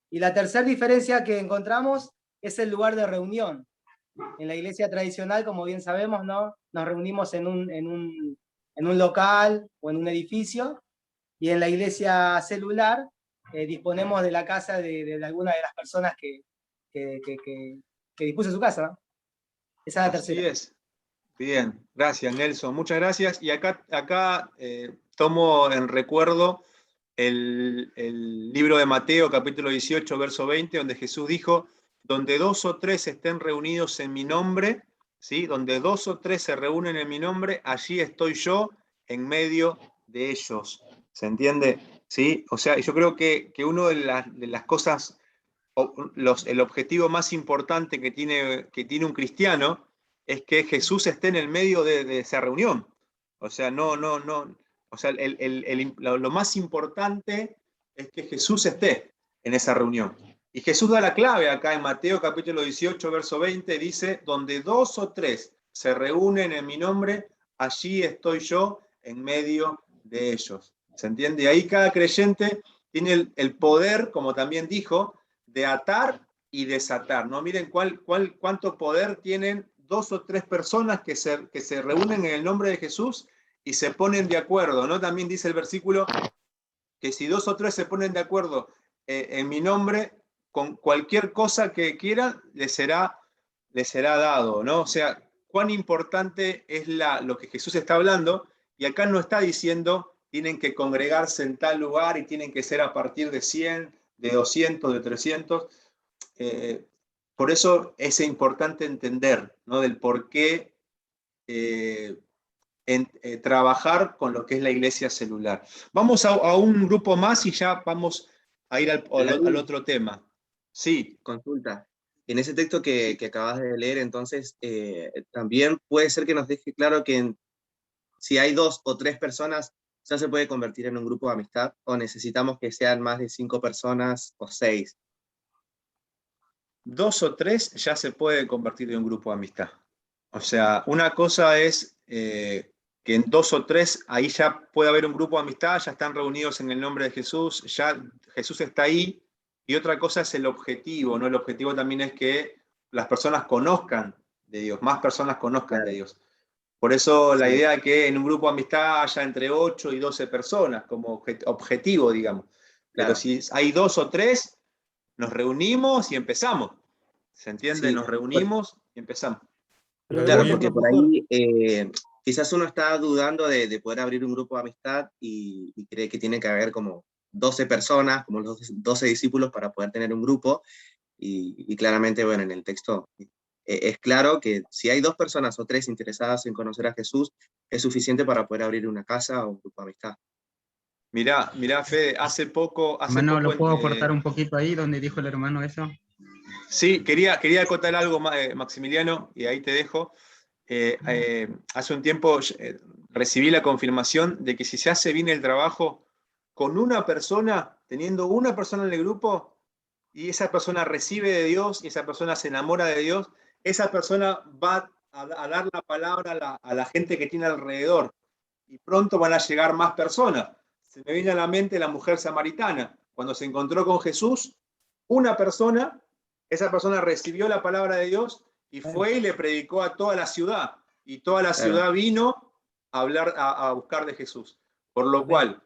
Y la tercera diferencia que encontramos es el lugar de reunión. En la iglesia tradicional, como bien sabemos, ¿no?, nos reunimos en un local o en un edificio, y en la iglesia celular disponemos de la casa de alguna de las personas que dispuso su casa, ¿no? Esa es la tercera. Así es. Bien, gracias Nelson, muchas gracias. Y acá tomo en recuerdo el libro de Mateo, capítulo 18, verso 20, donde Jesús dijo, donde 2 o 3 estén reunidos en mi nombre, ¿sí? Donde 2 o 3 se reúnen en mi nombre, allí estoy yo en medio de ellos. ¿Se entiende? ¿Sí? O sea, yo creo que una de las cosas, el objetivo más importante que tiene un cristiano es que Jesús esté en el medio de esa reunión. O sea, o sea, lo más importante es que Jesús esté en esa reunión. Y Jesús da la clave acá en Mateo capítulo 18, verso 20, dice, donde 2 o 3 se reúnen en mi nombre, allí estoy yo en medio de ellos. ¿Se entiende? Y ahí cada creyente tiene el poder, como también dijo, de atar y desatar, ¿no? Miren cuánto poder tienen 2 o 3 personas que se reúnen en el nombre de Jesús y se ponen de acuerdo, ¿no? También dice el versículo que si 2 o 3 se ponen de acuerdo en mi nombre, con cualquier cosa que quieran, les será dado, ¿no? O sea, cuán importante es lo que Jesús está hablando, y acá no está diciendo tienen que congregarse en tal lugar y tienen que ser a partir de 100, de 200, de 300. Por eso es importante entender, ¿no? Del por qué trabajar con lo que es la iglesia celular. Vamos a un grupo más y ya vamos a ir al otro tema. Sí. Consulta. En ese texto que acabas de leer, entonces, también puede ser que nos deje claro que si hay 2 o 3 personas, ya se puede convertir en un grupo de amistad, o necesitamos que sean más de 5 personas o 6. 2 o 3 ya se puede convertir en un grupo de amistad. O sea, una cosa es que en 2 o 3 ahí ya puede haber un grupo de amistad, ya están reunidos en el nombre de Jesús, ya Jesús está ahí, y otra cosa es el objetivo, ¿no? El objetivo también es que las personas conozcan de Dios, más personas conozcan de Dios. Por eso la idea de que en un grupo de amistad haya entre 8 y 12 personas como objetivo, digamos. Pero si hay 2 o 3, nos reunimos y empezamos. ¿Se entiende? Nos reunimos y empezamos. Claro, porque por ahí quizás uno está dudando de poder abrir un grupo de amistad y cree que tiene que haber como 12 personas, como los 12 discípulos para poder tener un grupo. Y claramente, bueno, en el texto es claro que si hay 2 personas o 3 interesadas en conocer a Jesús, es suficiente para poder abrir una casa o un grupo de amistad. Mirá, Fede, hace poco... Hermano, ¿lo puedo aportar un poquito ahí donde dijo el hermano eso? Sí, quería acotar algo, Maximiliano, y ahí te dejo. Hace un tiempo recibí la confirmación de que si se hace bien el trabajo con una persona, teniendo una persona en el grupo, y esa persona recibe de Dios, y esa persona se enamora de Dios, esa persona va a dar la palabra a la gente que tiene alrededor, y pronto van a llegar más personas. Se me viene a la mente la mujer samaritana. Cuando se encontró con Jesús, una persona, esa persona recibió la palabra de Dios y fue y le predicó a toda la ciudad. Y toda la ciudad vino a buscar de Jesús. Por lo cual,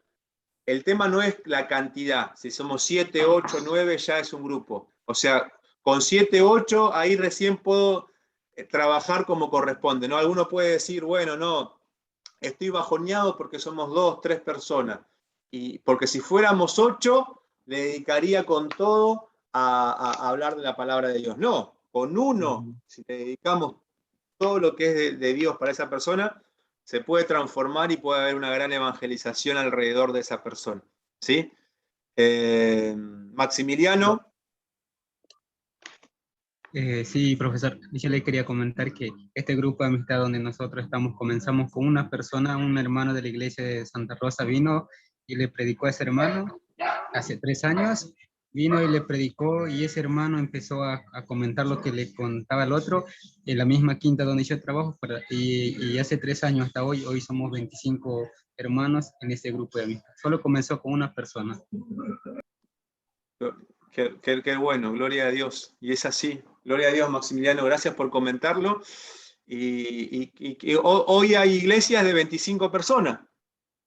el tema no es la cantidad. Si somos 7, 8, 9, ya es un grupo. O sea, con 7, 8, ahí recién puedo trabajar como corresponde, ¿no? Alguno puede decir, bueno, no, estoy bajoneado porque somos 2, 3 personas. Y porque si fuéramos 8, le dedicaría con todo a hablar de la palabra de Dios. No, con uno, si le dedicamos todo lo que es de Dios para esa persona, se puede transformar y puede haber una gran evangelización alrededor de esa persona. ¿Sí? Maximiliano. Sí, profesor. Yo le quería comentar que este grupo de amistad donde nosotros estamos, comenzamos con una persona, un hermano de la iglesia de Santa Rosa vino y le predicó a ese hermano hace 3 años. Vino y le predicó y ese hermano empezó a comentar lo que le contaba al otro en la misma quinta donde yo trabajo y hace 3 años hasta hoy somos 25 hermanos en este grupo de amistad. Solo comenzó con una persona. Qué bueno, gloria a Dios. Y es así. Gloria a Dios, Maximiliano, gracias por comentarlo. Y hoy hay iglesias de 25 personas,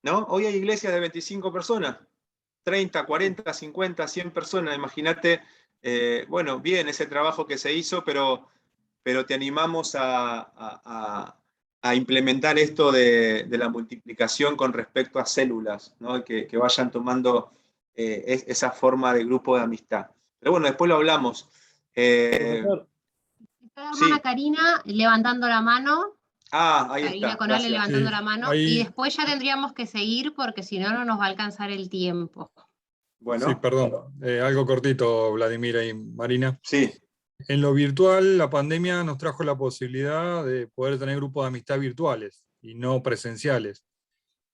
¿no? Hoy hay iglesias de 25 personas. 30, 40, 50, 100 personas, imagínate, bueno, bien ese trabajo que se hizo, pero te animamos a a implementar esto de la multiplicación con respecto a células, ¿no? Que vayan tomando esa forma de grupo de amistad. Pero bueno, después lo hablamos. Está la hermana Karina levantando la mano. Ahí Karina está. Conale Gracias. levantando Sí, la mano. ahí- Y después ya tendríamos que seguir porque si no, no nos va a alcanzar el tiempo. Bueno. Sí, perdón. Algo cortito, Vladimir y Marina. Sí. En lo virtual, la pandemia nos trajo la posibilidad de poder tener grupos de amistad virtuales y no presenciales.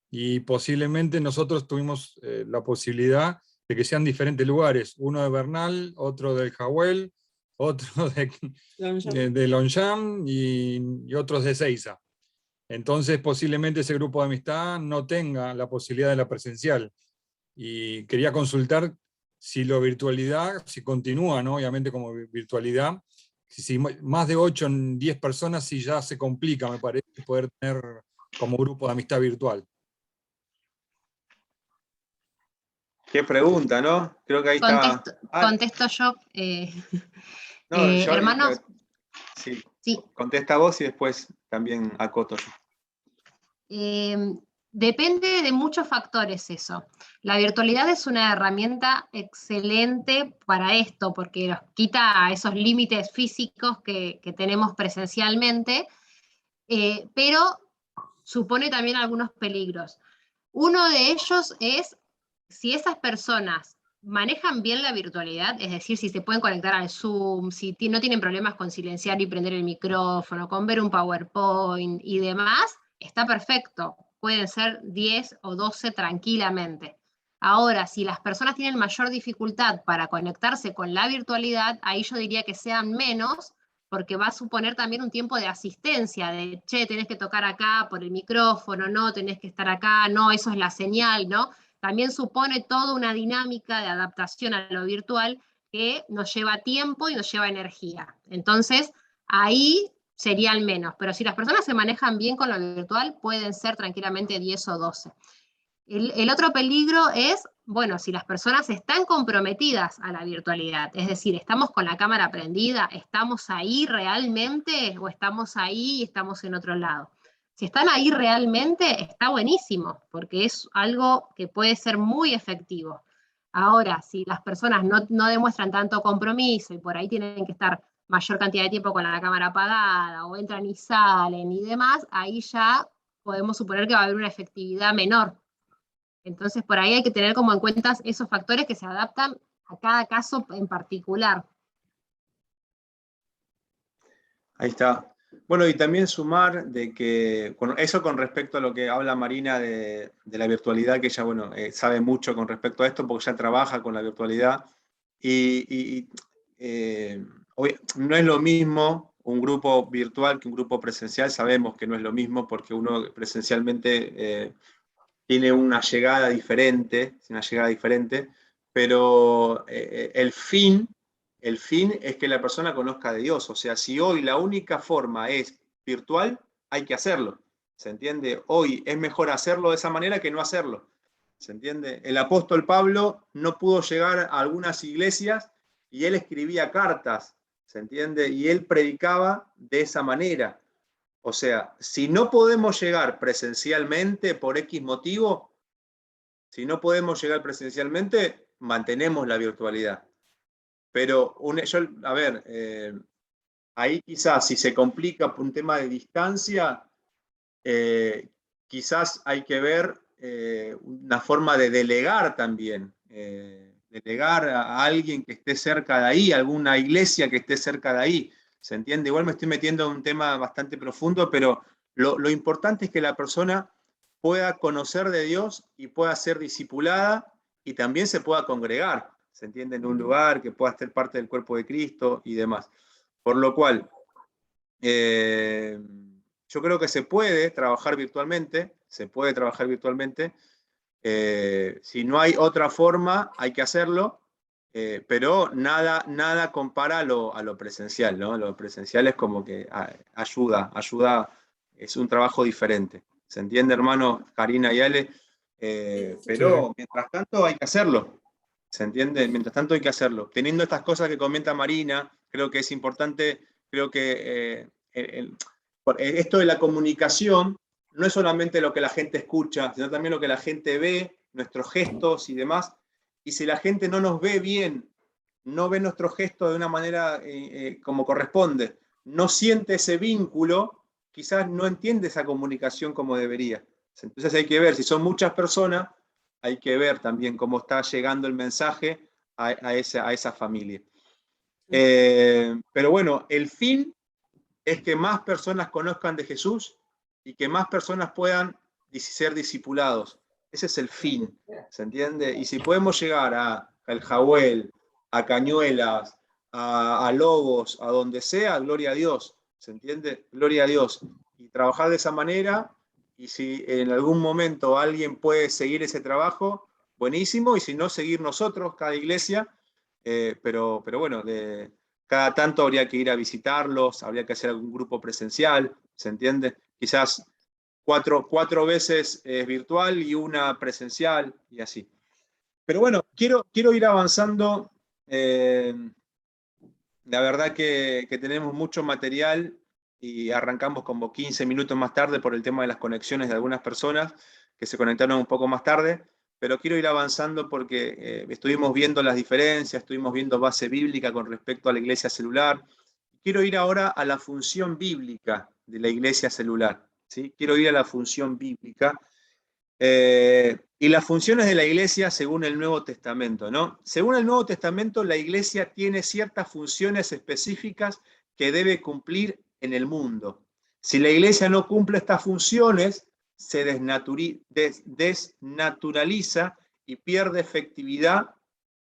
Y posiblemente nosotros tuvimos la posibilidad de que sean diferentes lugares, uno de Bernal, otro del Jawel, otro de Longchamp y otros de Seiza. Entonces posiblemente ese grupo de amistad no tenga la posibilidad de la presencial. Y quería consultar si la virtualidad, si continúa, ¿no? Obviamente como virtualidad, si más de 8 o 10 personas, si ya se complica, me parece, poder tener como grupo de amistad virtual. Qué pregunta, ¿no? Creo que ahí Contesto yo. No, yo, hermanos. Sí. Sí. Contesta vos y después también acoto yo. Depende de muchos factores eso. La virtualidad es una herramienta excelente para esto, porque nos quita esos límites físicos que tenemos presencialmente, pero supone también algunos peligros. Uno de ellos es si esas personas manejan bien la virtualidad, es decir, si se pueden conectar al Zoom, si no tienen problemas con silenciar y prender el micrófono, con ver un PowerPoint y demás, está perfecto. Pueden ser 10 o 12 tranquilamente. Ahora, si las personas tienen mayor dificultad para conectarse con la virtualidad, ahí yo diría que sean menos, porque va a suponer también un tiempo de asistencia, de, che, tenés que tocar acá por el micrófono, no, tenés que estar acá, no, eso es la señal, ¿no? También supone toda una dinámica de adaptación a lo virtual que nos lleva tiempo y nos lleva energía. Entonces, ahí serían menos, pero si las personas se manejan bien con lo virtual, pueden ser tranquilamente 10 o 12. El otro peligro es, bueno, si las personas están comprometidas a la virtualidad, es decir, estamos con la cámara prendida, ¿estamos ahí realmente o estamos ahí y estamos en otro lado? Si están ahí realmente, está buenísimo, porque es algo que puede ser muy efectivo. Ahora, si las personas no demuestran tanto compromiso y por ahí tienen que estar mayor cantidad de tiempo con la cámara apagada, o entran y salen y demás, ahí ya podemos suponer que va a haber una efectividad menor. Entonces, por ahí hay que tener como en cuenta esos factores que se adaptan a cada caso en particular. Ahí está. Bueno, y también sumar de que, eso con respecto a lo que habla Marina de la virtualidad, que ella, bueno, sabe mucho con respecto a esto, porque ya trabaja con la virtualidad, no es lo mismo un grupo virtual que un grupo presencial, sabemos que no es lo mismo, porque uno presencialmente tiene una llegada diferente, pero el fin es que la persona conozca de Dios. O sea, si hoy la única forma es virtual, hay que hacerlo. ¿Se entiende? Hoy es mejor hacerlo de esa manera que no hacerlo. ¿Se entiende? El apóstol Pablo no pudo llegar a algunas iglesias y él escribía cartas. ¿Se entiende? Y él predicaba de esa manera. O sea, si no podemos llegar presencialmente por X motivo, mantenemos la virtualidad. Pero, ahí quizás si se complica por un tema de distancia, quizás hay que ver una forma de delegar también. Delegar a alguien que esté cerca de ahí, alguna iglesia que esté cerca de ahí. ¿Se entiende? Igual me estoy metiendo en un tema bastante profundo, pero lo importante es que la persona pueda conocer de Dios y pueda ser discipulada y también se pueda congregar, ¿se entiende? En un lugar, que pueda ser parte del cuerpo de Cristo y demás. Por lo cual, yo creo que se puede trabajar virtualmente, si no hay otra forma, hay que hacerlo, pero nada compara a lo presencial, ¿no? Lo presencial es como que ayuda, es un trabajo diferente. ¿Se entiende, hermano Karina y Ale? Pero mientras tanto hay que hacerlo. ¿Se entiende? Mientras tanto hay que hacerlo. Teniendo estas cosas que comenta Marina, creo que es importante, creo que Esto de la comunicación no es solamente lo que la gente escucha, sino también lo que la gente ve, nuestros gestos y demás. Y si la gente no nos ve bien, no ve nuestros gestos de una manera como corresponde, no siente ese vínculo, quizás no entiende esa comunicación como debería. Entonces hay que ver, si son muchas personas, hay que ver también cómo está llegando el mensaje a esa familia. Pero bueno, el fin es que más personas conozcan de Jesús y que más personas puedan ser discipulados. Ese es el fin, ¿se entiende? Y si podemos llegar a El Jahuel, a Cañuelas, a Lobos, a donde sea, gloria a Dios, ¿se entiende? Gloria a Dios. Y trabajar de esa manera, y si en algún momento alguien puede seguir ese trabajo, buenísimo, y si no, seguir nosotros, cada iglesia, pero bueno, cada tanto habría que ir a visitarlos, habría que hacer algún grupo presencial, ¿se entiende? Quizás cuatro veces virtual y una presencial, y así. Pero bueno, quiero ir avanzando. La verdad que tenemos mucho material y arrancamos como 15 minutos más tarde por el tema de las conexiones de algunas personas que se conectaron un poco más tarde, pero quiero ir avanzando porque estuvimos viendo las diferencias, estuvimos viendo base bíblica con respecto a la iglesia celular. Quiero ir ahora a la función bíblica de la iglesia celular, ¿sí? Quiero ir a la función bíblica. Y las funciones de la iglesia según el Nuevo Testamento, ¿no? Según el Nuevo Testamento, la iglesia tiene ciertas funciones específicas que debe cumplir en el mundo. Si la iglesia no cumple estas funciones, se desnaturaliza y pierde efectividad,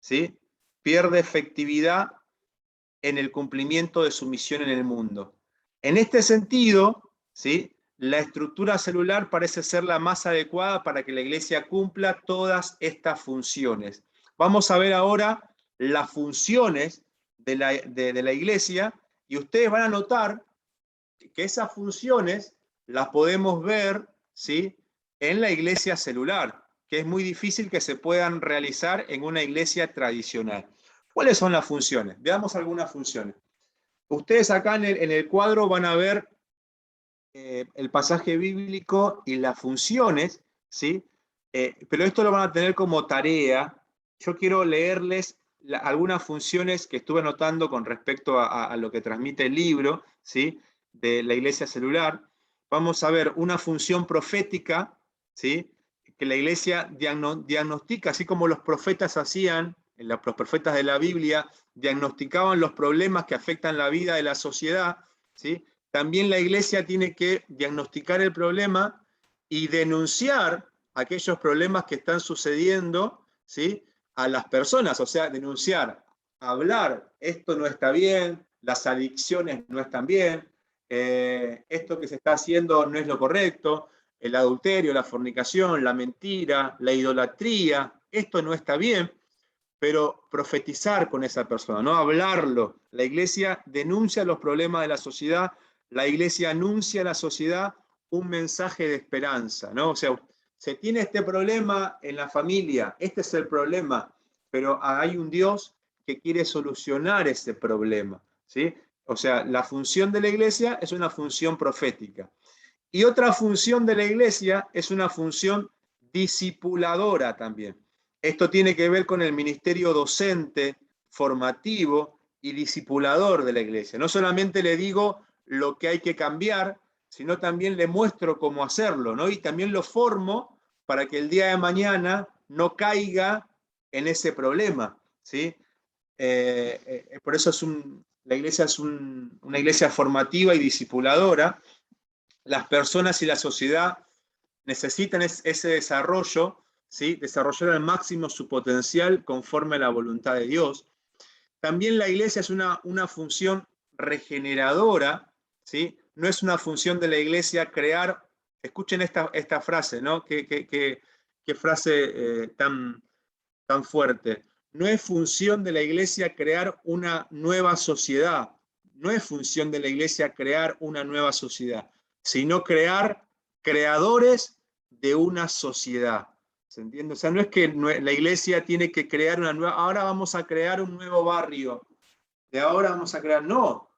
¿sí? Pierde efectividad en el cumplimiento de su misión en el mundo. En este sentido, ¿sí? La estructura celular parece ser la más adecuada para que la iglesia cumpla todas estas funciones. Vamos a ver ahora las funciones de la iglesia y ustedes van a notar que esas funciones las podemos ver, ¿sí? En la iglesia celular, que es muy difícil que se puedan realizar en una iglesia tradicional. ¿Cuáles son las funciones? Veamos algunas funciones. Ustedes acá en el cuadro van a ver el pasaje bíblico y las funciones, ¿sí? Pero esto lo van a tener como tarea. Yo quiero leerles algunas funciones que estuve anotando con respecto a lo que transmite el libro, ¿sí? De la iglesia celular. Vamos a ver una función profética, ¿sí? Que la iglesia diagnostica, así como los profetas hacían, los profetas de la Biblia diagnosticaban los problemas que afectan la vida de la sociedad, ¿sí? También la iglesia tiene que diagnosticar el problema y denunciar aquellos problemas que están sucediendo, ¿sí? A las personas, o sea, denunciar, hablar, esto no está bien, las adicciones no están bien, esto que se está haciendo no es lo correcto, el adulterio, la fornicación, la mentira, la idolatría, esto no está bien, pero profetizar con esa persona, no hablarlo. La iglesia denuncia los problemas de la sociedad, la iglesia anuncia a la sociedad un mensaje de esperanza, ¿no? O sea, se tiene este problema en la familia, este es el problema, pero hay un Dios que quiere solucionar ese problema, ¿sí? O sea, la función de la iglesia es una función profética. Y otra función de la iglesia es una función discipuladora también. Esto tiene que ver con el ministerio docente, formativo y discipulador de la iglesia. No solamente le digo lo que hay que cambiar, sino también le muestro cómo hacerlo, ¿no? Y también lo formo para que el día de mañana no caiga en ese problema, ¿sí? Por eso la iglesia es una iglesia formativa y discipuladora. Las personas y la sociedad necesitan ese desarrollo, ¿sí? Desarrollar al máximo su potencial conforme a la voluntad de Dios. También la iglesia es una función regeneradora, ¿sí? No es una función de la iglesia crear, escuchen esta frase, ¿no? Qué frase tan fuerte. No es función de la iglesia crear una nueva sociedad, no es función de la iglesia crear una nueva sociedad, sino crear creadores de una sociedad. ¿Se entiende? O sea, no es que la iglesia tiene que crear una nueva, ahora vamos a crear un nuevo barrio, de ahora vamos a crear, no.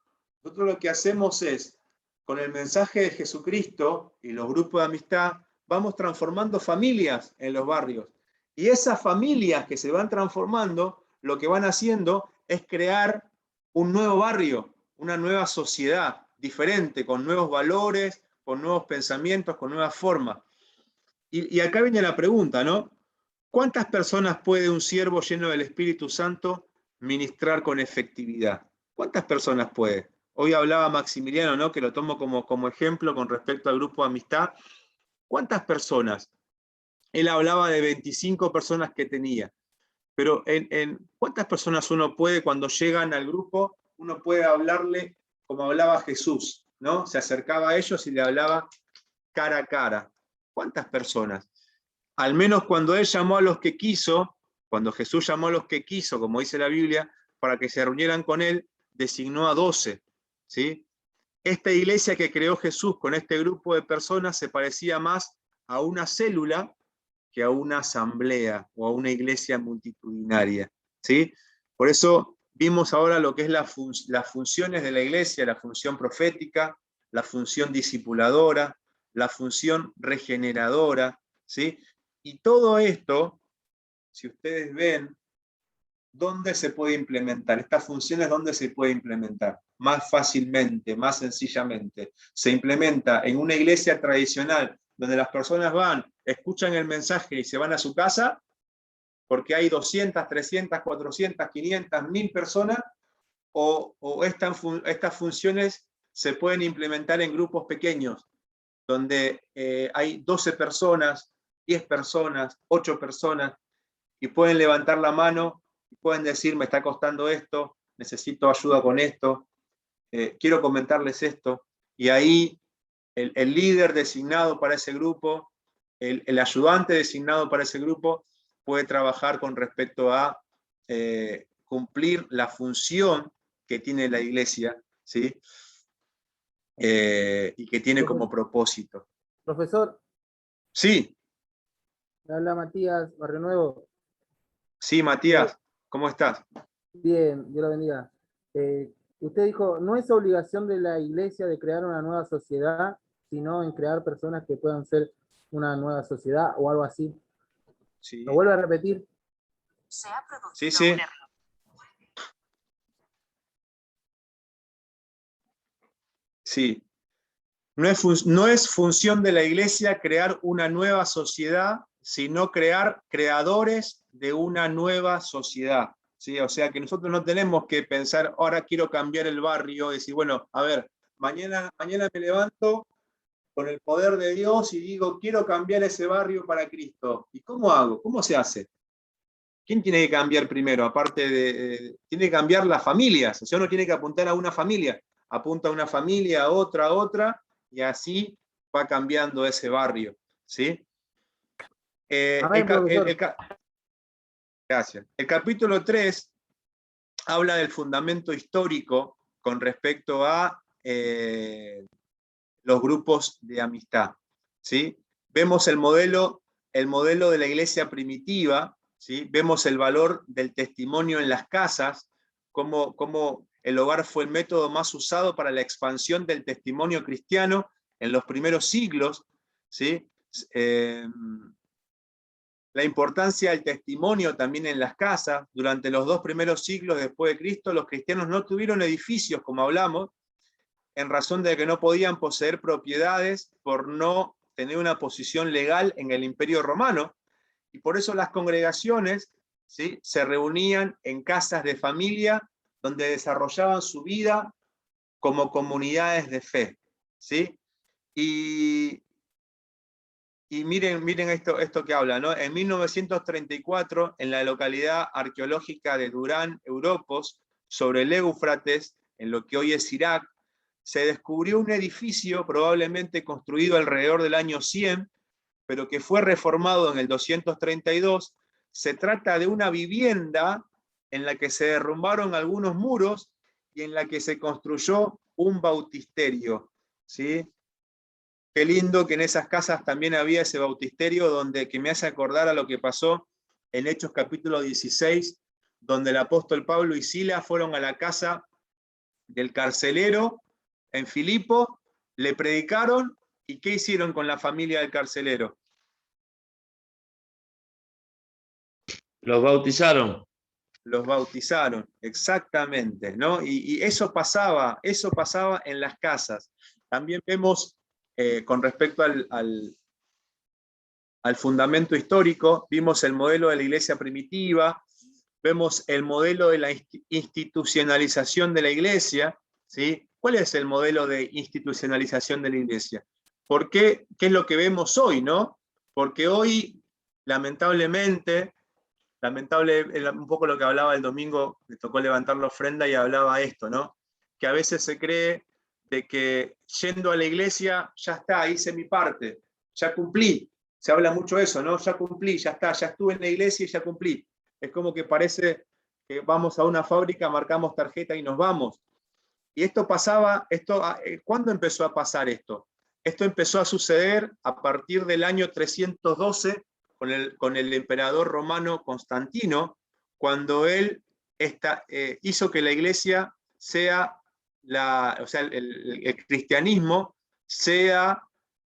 Nosotros lo que hacemos es con el mensaje de Jesucristo y los grupos de amistad, vamos transformando familias en los barrios. Y esas familias que se van transformando, lo que van haciendo es crear un nuevo barrio, una nueva sociedad diferente, con nuevos valores, con nuevos pensamientos, con nuevas formas. Y acá viene la pregunta, ¿no? ¿Cuántas personas puede un siervo lleno del Espíritu Santo ministrar con efectividad? ¿Cuántas personas puede? Hoy hablaba Maximiliano, ¿no? Que lo tomo como ejemplo con respecto al grupo de amistad. ¿Cuántas personas? Él hablaba de 25 personas que tenía. Pero ¿cuántas personas uno puede, cuando llegan al grupo, uno puede hablarle como hablaba Jesús, ¿no? Se acercaba a ellos y le hablaba cara a cara. ¿Cuántas personas? Al menos cuando él llamó a los que quiso, cuando Jesús llamó a los que quiso, como dice la Biblia, para que se reunieran con él, designó a 12, ¿sí? Esta iglesia que creó Jesús con este grupo de personas se parecía más a una célula que a una asamblea o a una iglesia multitudinaria, ¿sí? Por eso vimos ahora lo que es las funciones de la iglesia, la función profética, la función discipuladora, la función regeneradora, ¿sí? Y todo esto, si ustedes ven, ¿dónde se puede implementar? Estas funciones, ¿dónde se puede implementar? Más fácilmente, más sencillamente. Se implementa en una iglesia tradicional, donde las personas van, escuchan el mensaje y se van a su casa, porque hay 200, 300, 400, 500, 1000 personas, o estas funciones se pueden implementar en grupos pequeños, donde hay 12 personas, 10 personas, 8 personas, y pueden levantar la mano, y pueden decir, me está costando esto, necesito ayuda con esto, quiero comentarles esto, y ahí el líder designado para ese grupo, el ayudante designado para ese grupo, puede trabajar con respecto a cumplir la función que tiene la iglesia, ¿sí? Y que tiene como propósito. Profesor. Sí. Me habla Matías Barrio Nuevo. Sí, Matías, ¿cómo estás? Bien, Dios lo bendiga. Usted dijo, no es obligación de la iglesia de crear una nueva sociedad, sino en crear personas que puedan ser una nueva sociedad o algo así. Sí. ¿Lo vuelve a repetir? Sí, sí. Sí. No es función de la iglesia crear una nueva sociedad, sino crear creadores de una nueva sociedad. ¿Sí? O sea que nosotros no tenemos que pensar, ahora quiero cambiar el barrio, y decir, bueno, a ver, mañana me levanto con el poder de Dios y digo, quiero cambiar ese barrio para Cristo. ¿Y cómo hago? ¿Cómo se hace? ¿Quién tiene que cambiar primero? Aparte tiene que cambiar las familias. O sea, uno tiene que apuntar a una familia. Apunta a una familia, a otra, y así va cambiando ese barrio. ¿Sí? Gracias. El capítulo 3 habla del fundamento histórico con respecto a los grupos de amistad. ¿Sí? Vemos el modelo de la iglesia primitiva, ¿sí? Vemos el valor del testimonio en las casas, cómo el hogar fue el método más usado para la expansión del testimonio cristiano en los primeros siglos, ¿sí? La importancia del testimonio también en las casas. Durante los 2 primeros siglos después de Cristo, los cristianos no tuvieron edificios, como hablamos, en razón de que no podían poseer propiedades por no tener una posición legal en el Imperio Romano, y por eso las congregaciones, ¿sí?, se reunían en casas de familia donde desarrollaban su vida como comunidades de fe. ¿Sí? Y miren esto que habla, ¿no? En 1934, en la localidad arqueológica de Durán, Europos, sobre el Éufrates, en lo que hoy es Irak, se descubrió un edificio probablemente construido alrededor del año 100, pero que fue reformado en el 232. Se trata de una vivienda en la que se derrumbaron algunos muros y en la que se construyó un bautisterio. ¿Sí? Qué lindo que en esas casas también había ese bautisterio que me hace acordar a lo que pasó en Hechos capítulo 16, donde el apóstol Pablo y Silas fueron a la casa del carcelero en Filipo le predicaron, ¿y qué hicieron con la familia del carcelero? Los bautizaron. Los bautizaron, exactamente, ¿no? Y eso pasaba en las casas. También vemos, con respecto al fundamento histórico, vimos el modelo de la iglesia primitiva, vemos el modelo de la institucionalización de la iglesia, ¿sí? ¿Cuál es el modelo de institucionalización de la iglesia? ¿Por qué? ¿Qué es lo que vemos hoy, no? Porque hoy, lamentablemente, un poco lo que hablaba el domingo, me tocó levantar la ofrenda y hablaba esto, ¿no? Que a veces se cree de que yendo a la iglesia, ya está, hice mi parte, ya cumplí. Se habla mucho de eso, ¿no? Ya cumplí, ya está, ya estuve en la iglesia y ya cumplí. Es como que parece que vamos a una fábrica, marcamos tarjeta y nos vamos. Y esto pasaba, ¿cuándo empezó a pasar esto? Esto empezó a suceder a partir del año 312, con el emperador romano Constantino, cuando él hizo que la iglesia sea, el cristianismo sea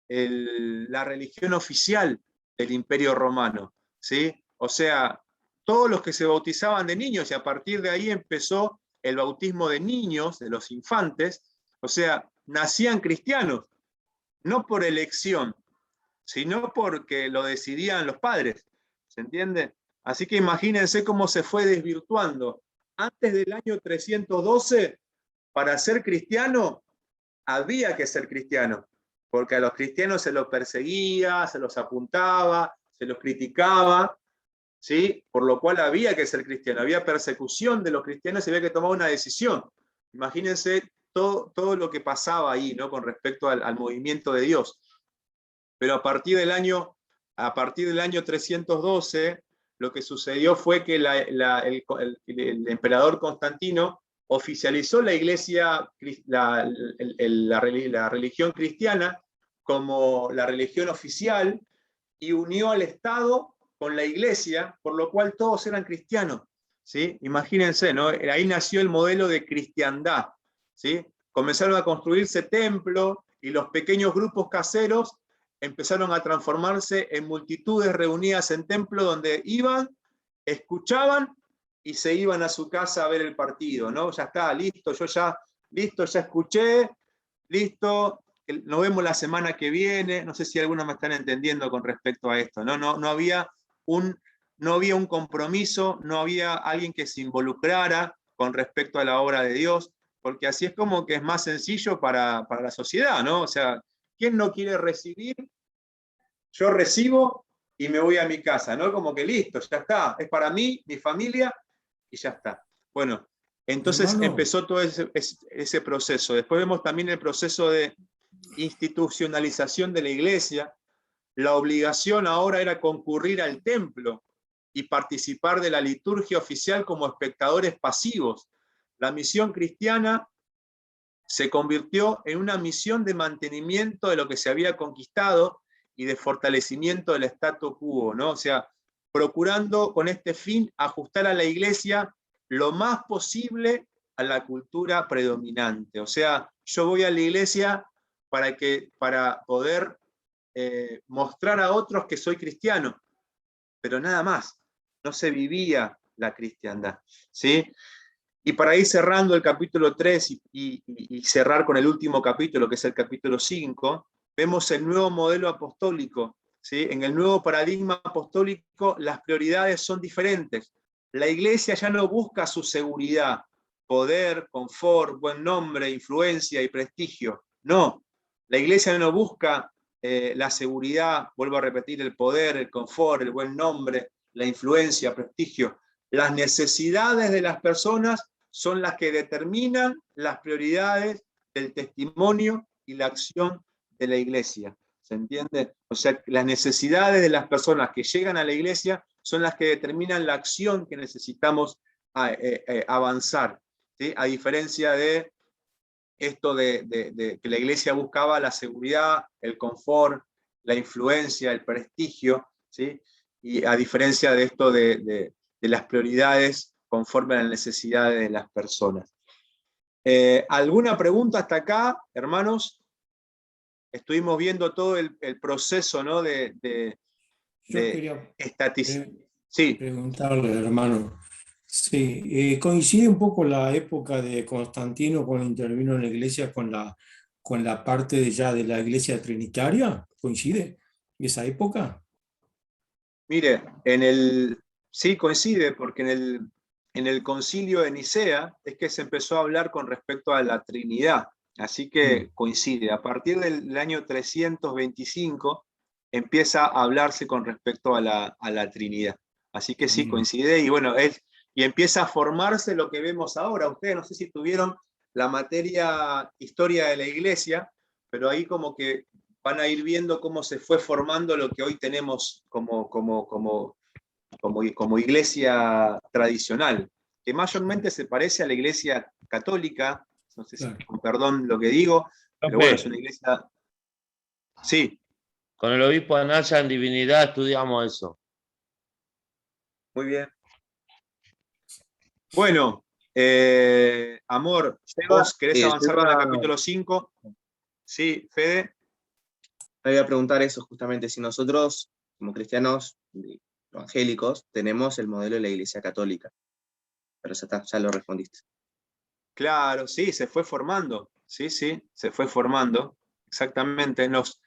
la religión oficial del imperio romano, ¿sí? O sea, todos los que se bautizaban de niños, y a partir de ahí empezó el bautismo de niños, de los infantes, o sea, nacían cristianos, no por elección, sino porque lo decidían los padres, ¿se entiende? Así que imagínense cómo se fue desvirtuando. Antes del año 312, para ser cristiano, había que ser cristiano, porque a los cristianos se los perseguía, se los apuntaba, se los criticaba, ¿sí? Por lo cual había que ser cristiano, había persecución de los cristianos y había que tomar una decisión. Imagínense todo lo que pasaba ahí, ¿no? Con respecto al movimiento de Dios. Pero a partir del año 312, lo que sucedió fue que el emperador Constantino oficializó la iglesia, la religión cristiana como la religión oficial, y unió al Estado con la iglesia, por lo cual todos eran cristianos, ¿sí? Imagínense, ¿no? Ahí nació el modelo de cristiandad, ¿sí? Comenzaron a construirse templos y los pequeños grupos caseros empezaron a transformarse en multitudes reunidas en templos donde iban, escuchaban y se iban a su casa a ver el partido, ¿no? Ya está, listo, ya escuché, listo, nos vemos la semana que viene. No sé si algunos me están entendiendo con respecto a esto, ¿no? No había un compromiso, no había alguien que se involucrara con respecto a la obra de Dios, porque así es como que es más sencillo para la sociedad, ¿no? O sea, ¿quién no quiere recibir? Yo recibo y me voy a mi casa, ¿no? Como que listo, ya está, es para mí, mi familia, y ya está. Bueno, entonces empezó todo ese proceso. Después vemos también el proceso de institucionalización de la iglesia. La obligación ahora era concurrir al templo y participar de la liturgia oficial como espectadores pasivos. La misión cristiana se convirtió en una misión de mantenimiento de lo que se había conquistado y de fortalecimiento del statu quo, ¿no? O sea, procurando con este fin ajustar a la iglesia lo más posible a la cultura predominante. O sea, yo voy a la iglesia para poder mostrar a otros que soy cristiano, pero nada más, no se vivía la cristiandad, ¿sí? Y para ir cerrando el capítulo 3 y cerrar con el último capítulo, que es el capítulo 5, vemos el nuevo modelo apostólico, ¿sí? En el nuevo paradigma apostólico las prioridades son diferentes. La iglesia ya no busca su seguridad, poder, confort, buen nombre, influencia y prestigio. No, la iglesia no busca la seguridad, vuelvo a repetir, el poder, el confort, el buen nombre, la influencia, prestigio. Las necesidades de las personas son las que determinan las prioridades del testimonio y la acción de la iglesia. ¿Se entiende? O sea, las necesidades de las personas que llegan a la iglesia son las que determinan la acción que necesitamos avanzar, ¿sí? A diferencia de esto de que la iglesia buscaba la seguridad, el confort, la influencia, el prestigio, ¿sí? Y a diferencia de esto de las prioridades conforme a las necesidades de las personas. ¿Alguna pregunta hasta acá, hermanos? estuvimos viendo todo el proceso, ¿no? Yo quería Sí. preguntarle, hermano. Sí, coincide un poco la época de Constantino cuando intervino en la iglesia con la parte ya de la iglesia trinitaria. ¿Coincide esa época? Mire, sí coincide, porque en el concilio de Nicea es que se empezó a hablar con respecto a la Trinidad, así que coincide. A partir del año 325 empieza a hablarse con respecto a la Trinidad, así que sí coincide, y bueno, y empieza a formarse lo que vemos ahora. Ustedes no sé si tuvieron la materia Historia de la Iglesia, pero ahí como que van a ir viendo cómo se fue formando lo que hoy tenemos como iglesia tradicional, que mayormente se parece a la iglesia católica, no sé si con perdón lo que digo, pero bueno, es una iglesia... Sí. Con el obispo Anaya en divinidad estudiamos eso. Muy bien. Bueno, Amor, ¿vos querés avanzar con el capítulo 5? Sí, Fede. Me voy a preguntar eso justamente, si nosotros, como cristianos evangélicos, tenemos el modelo de la Iglesia Católica. Pero ya lo respondiste. Claro, sí, se fue formando. Sí, se fue formando. Exactamente. Nos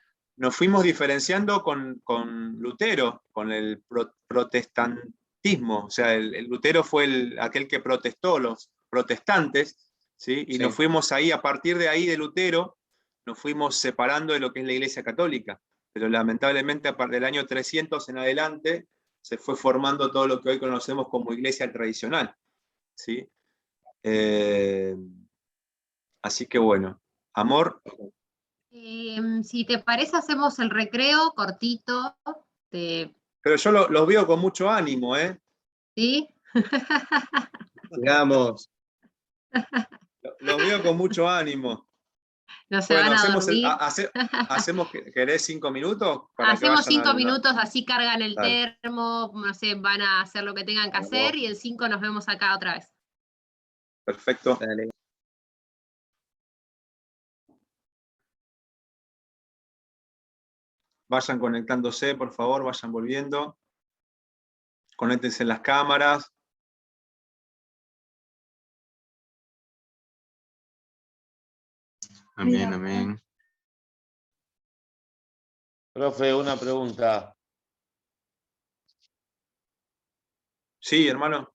fuimos diferenciando con Lutero, con el protestantismo. O sea, el Lutero fue aquel que protestó, los protestantes, ¿sí? Y nos fuimos ahí, a partir de ahí de Lutero, nos fuimos separando de lo que es la Iglesia Católica. Pero lamentablemente, a partir del año 300 en adelante, se fue formando todo lo que hoy conocemos como Iglesia tradicional, ¿sí? Así que bueno, Amor. Si te parece, hacemos el recreo cortito. Pero yo los veo con mucho ánimo, ¿eh? ¿Sí? Digamos. Los veo con mucho ánimo. No se van a dormir. Hacemos, ¿querés 5 minutos? Hacemos 5 minutos, así cargan el termo, no sé, van a hacer lo que tengan que hacer, y en 5 nos vemos acá otra vez. Perfecto. Dale. Vayan conectándose, por favor, vayan volviendo. Conéctense en las cámaras. Amén, amén. Profe, una pregunta. Sí, hermano.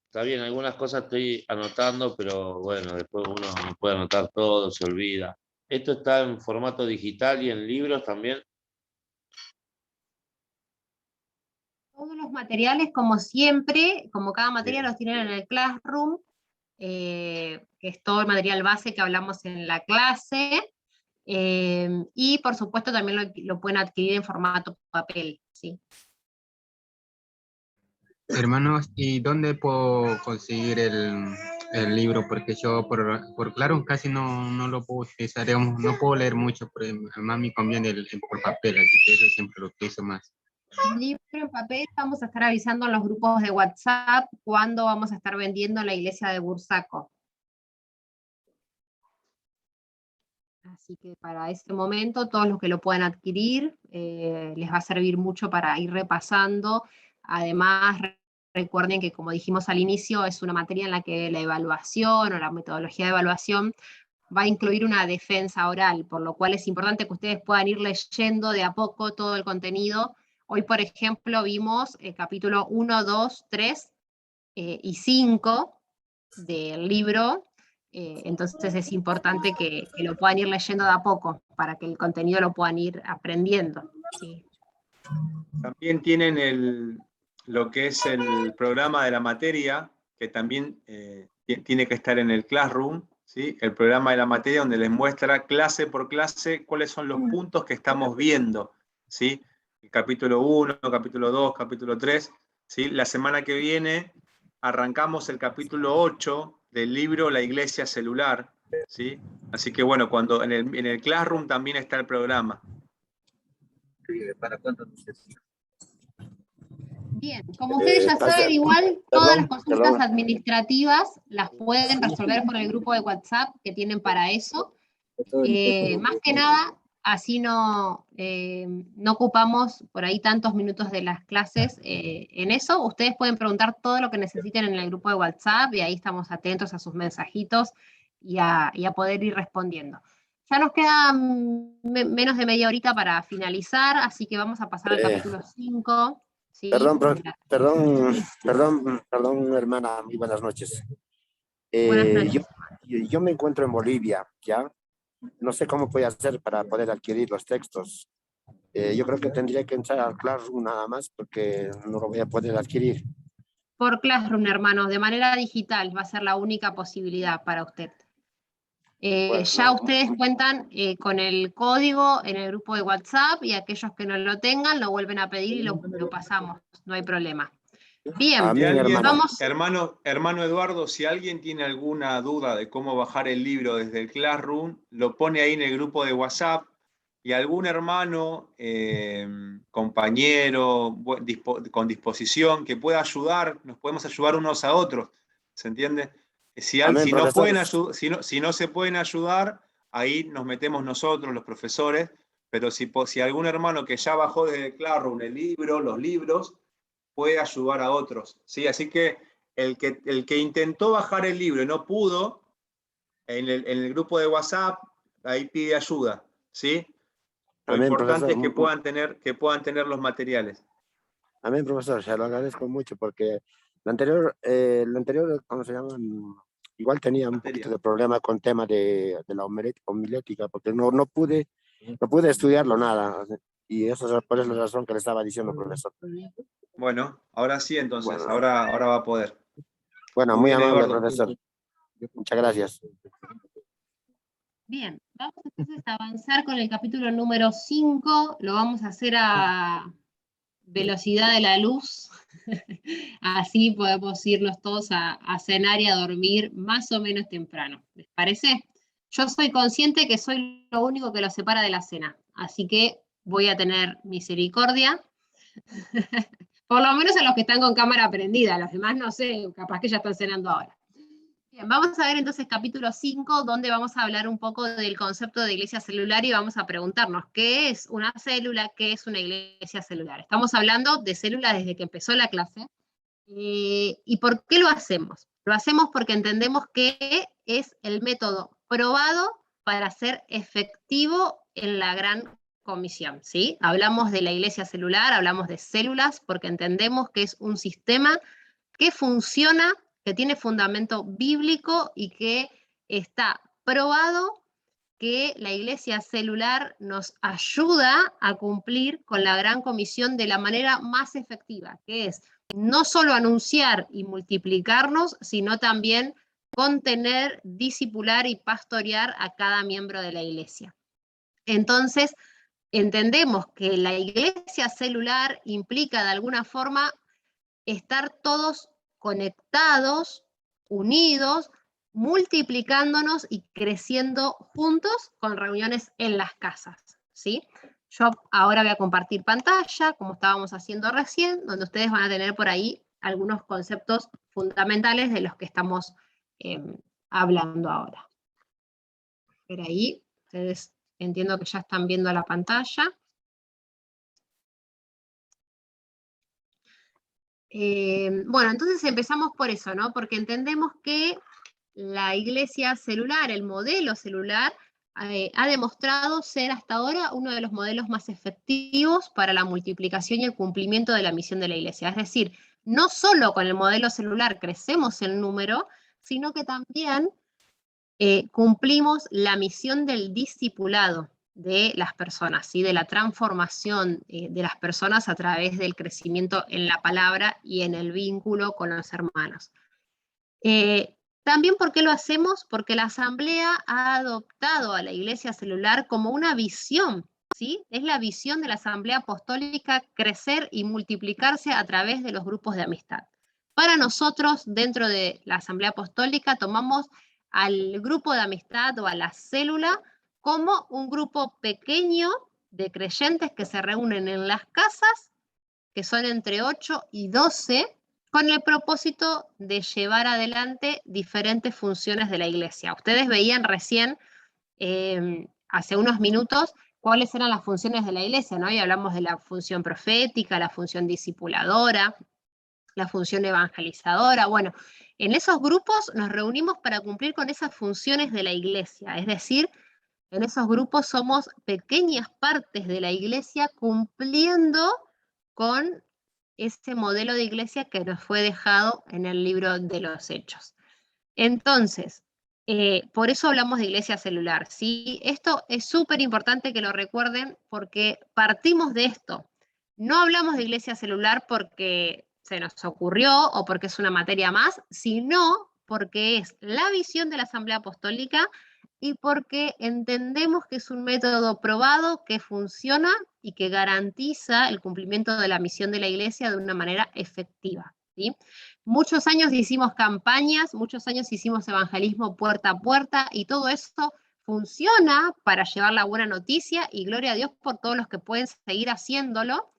Está bien, algunas cosas estoy anotando, pero bueno, después uno no puede anotar todo, se olvida. ¿Esto está en formato digital y en libros también? Todos los materiales, como siempre, como cada materia, los tienen en el Classroom, que es todo el material base que hablamos en la clase, y por supuesto también lo pueden adquirir en formato papel, ¿sí? Hermanos, ¿y dónde puedo conseguir el libro? Porque yo por Claro casi no lo puedo utilizar, digamos, no puedo leer mucho, pero además me conviene por papel, así que eso siempre lo utilizo más. El libro en papel vamos a estar avisando en los grupos de WhatsApp cuándo vamos a estar vendiendo en la iglesia de Bursaco. Así que para ese momento, todos los que lo puedan adquirir, les va a servir mucho para ir repasando. Además, recuerden que, como dijimos al inicio, es una materia en la que la evaluación o la metodología de evaluación va a incluir una defensa oral, por lo cual es importante que ustedes puedan ir leyendo de a poco todo el contenido. Hoy, por ejemplo, vimos el capítulo 1, 2, 3 y 5 del libro. Entonces es importante que lo puedan ir leyendo de a poco, para que el contenido lo puedan ir aprendiendo. ¿Sí? También tienen lo que es el programa de la materia, que también tiene que estar en el Classroom, ¿sí? El programa de la materia donde les muestra clase por clase cuáles son los puntos que estamos viendo, ¿sí? El capítulo 1, capítulo 2, capítulo 3, ¿sí? La semana que viene arrancamos el capítulo 8 del libro La Iglesia Celular, ¿sí? Así que bueno, cuando en el Classroom también está el programa. ¿Para cuánto necesitas? Bien, como ustedes ya saben, igual todas las consultas administrativas las pueden resolver por el grupo de WhatsApp que tienen para eso. Más que nada, así no ocupamos por ahí tantos minutos de las clases en eso. Ustedes pueden preguntar todo lo que necesiten en el grupo de WhatsApp y ahí estamos atentos a sus mensajitos y a poder ir respondiendo. Ya nos queda menos de media horita para finalizar, así que vamos a pasar al capítulo 5. ¿Sí? Perdón, hermana, muy buenas noches. Buenas noches. Yo me encuentro en Bolivia, ¿ya? No sé cómo voy a hacer para poder adquirir los textos. Yo creo que tendría que entrar al Classroom nada más porque no lo voy a poder adquirir. Por Classroom, hermanos, de manera digital, va a ser la única posibilidad para usted. Ya ustedes cuentan con el código en el grupo de WhatsApp y aquellos que no lo tengan lo vuelven a pedir y lo pasamos, no hay problema. Bien, vamos. Hermano Eduardo, si alguien tiene alguna duda de cómo bajar el libro desde el Classroom, lo pone ahí en el grupo de WhatsApp y algún hermano, compañero, con disposición, que pueda ayudar, nos podemos ayudar unos a otros, ¿se entiende? Si no se pueden ayudar, ahí nos metemos nosotros, los profesores, pero si algún hermano que ya bajó desde el Classroom el libro, los libros, puede ayudar a otros, ¿sí? Así que el que intentó bajar el libro y no pudo, en el grupo de WhatsApp, ahí pide ayuda, ¿sí? Lo importante es que puedan tener los materiales. Amén, profesor, se lo agradezco mucho porque lo anterior, ¿cómo se llama? Igual tenía un poquito de problema con tema de la homilética porque no pude estudiarlo nada. Y esa es por esa razón que le estaba diciendo, profesor. Bueno, ahora sí, entonces, bueno, ahora va a poder. Bueno, muy amable, Eduardo. Profesor. Muchas gracias. Bien, vamos entonces a avanzar con el capítulo número 5. Lo vamos a hacer a velocidad de la luz. Así podemos irnos todos a cenar y a dormir más o menos temprano. ¿Les parece? Yo soy consciente que soy lo único que los separa de la cena, así que voy a tener misericordia. Por lo menos a los que están con cámara prendida, los demás no sé, capaz que ya están cenando ahora. Bien, vamos a ver entonces capítulo 5, donde vamos a hablar un poco del concepto de iglesia celular y vamos a preguntarnos qué es una célula, qué es una iglesia celular. Estamos hablando de células desde que empezó la clase. ¿Y por qué lo hacemos? Lo hacemos porque entendemos que es el método probado para ser efectivo en la gran comisión, ¿sí? Hablamos de la iglesia celular, hablamos de células, porque entendemos que es un sistema que funciona, que tiene fundamento bíblico y que está probado que la iglesia celular nos ayuda a cumplir con la gran comisión de la manera más efectiva, que es no solo anunciar y multiplicarnos, sino también contener, discipular y pastorear a cada miembro de la iglesia. Entonces, entendemos que la iglesia celular implica de alguna forma estar todos conectados, unidos, multiplicándonos y creciendo juntos con reuniones en las casas, ¿sí? Yo ahora voy a compartir pantalla, como estábamos haciendo recién, donde ustedes van a tener por ahí algunos conceptos fundamentales de los que estamos hablando ahora. Por ahí, ustedes entiendo que ya están viendo la pantalla. Bueno, entonces empezamos por eso, ¿no? Porque entendemos que la iglesia celular, el modelo celular, ha demostrado ser hasta ahora uno de los modelos más efectivos para la multiplicación y el cumplimiento de la misión de la iglesia. Es decir, no solo con el modelo celular crecemos en número, sino que también cumplimos la misión del discipulado de las personas, ¿sí? De la transformación de las personas a través del crecimiento en la palabra y en el vínculo con los hermanos. También, ¿por qué lo hacemos? Porque la Asamblea ha adoptado a la iglesia celular como una visión, ¿sí? Es la visión de la Asamblea Apostólica crecer y multiplicarse a través de los grupos de amistad. Para nosotros, dentro de la Asamblea Apostólica, tomamos al grupo de amistad o a la célula como un grupo pequeño de creyentes que se reúnen en las casas, que son entre 8 y 12, con el propósito de llevar adelante diferentes funciones de la iglesia. Ustedes veían recién hace unos minutos cuáles eran las funciones de la iglesia, ¿no? Y hablamos de la función profética, la función discipuladora, la función evangelizadora. Bueno, en esos grupos nos reunimos para cumplir con esas funciones de la iglesia, es decir, en esos grupos somos pequeñas partes de la iglesia cumpliendo con ese modelo de iglesia que nos fue dejado en el libro de los Hechos. Entonces, por eso hablamos de iglesia celular, ¿sí? Esto es súper importante que lo recuerden porque partimos de esto. No hablamos de iglesia celular porque se nos ocurrió o porque es una materia más, sino porque es la visión de la Asamblea Apostólica y porque entendemos que es un método probado que funciona y que garantiza el cumplimiento de la misión de la iglesia de una manera efectiva, ¿sí? Muchos años hicimos campañas, muchos años hicimos evangelismo puerta a puerta y todo esto funciona para llevar la buena noticia y gloria a Dios por todos los que pueden seguir haciéndolo,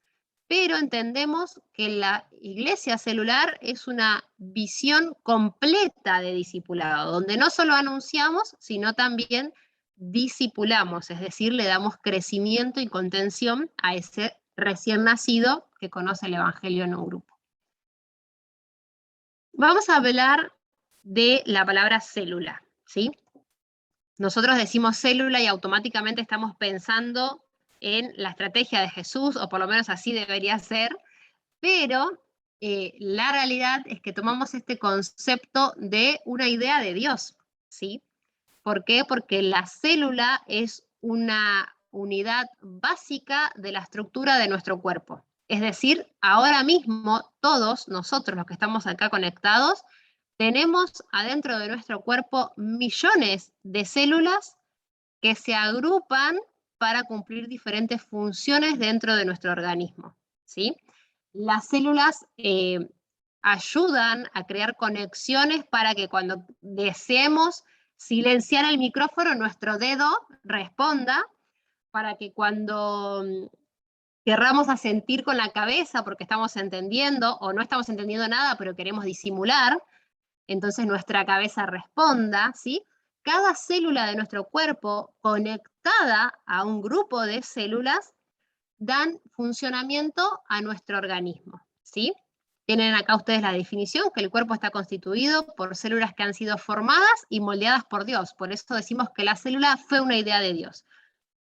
pero entendemos que la iglesia celular es una visión completa de discipulado, donde no solo anunciamos, sino también discipulamos, es decir, le damos crecimiento y contención a ese recién nacido que conoce el evangelio en un grupo. Vamos a hablar de la palabra célula, ¿sí? Nosotros decimos célula y automáticamente estamos pensando en la estrategia de Jesús, o por lo menos así debería ser, pero la realidad es que tomamos este concepto de una idea de Dios, ¿sí? ¿Por qué? Porque la célula es una unidad básica de la estructura de nuestro cuerpo. Es decir, ahora mismo todos nosotros los que estamos acá conectados, tenemos adentro de nuestro cuerpo millones de células que se agrupan para cumplir diferentes funciones dentro de nuestro organismo, ¿sí? Las células ayudan a crear conexiones para que cuando deseemos silenciar el micrófono, nuestro dedo responda, para que cuando querramos asentir con la cabeza porque estamos entendiendo o no estamos entendiendo nada pero queremos disimular, entonces nuestra cabeza responda, ¿sí? Cada célula de nuestro cuerpo conectada a un grupo de células dan funcionamiento a nuestro organismo, ¿sí? Tienen acá ustedes la definición, que el cuerpo está constituido por células que han sido formadas y moldeadas por Dios. Por eso decimos que la célula fue una idea de Dios.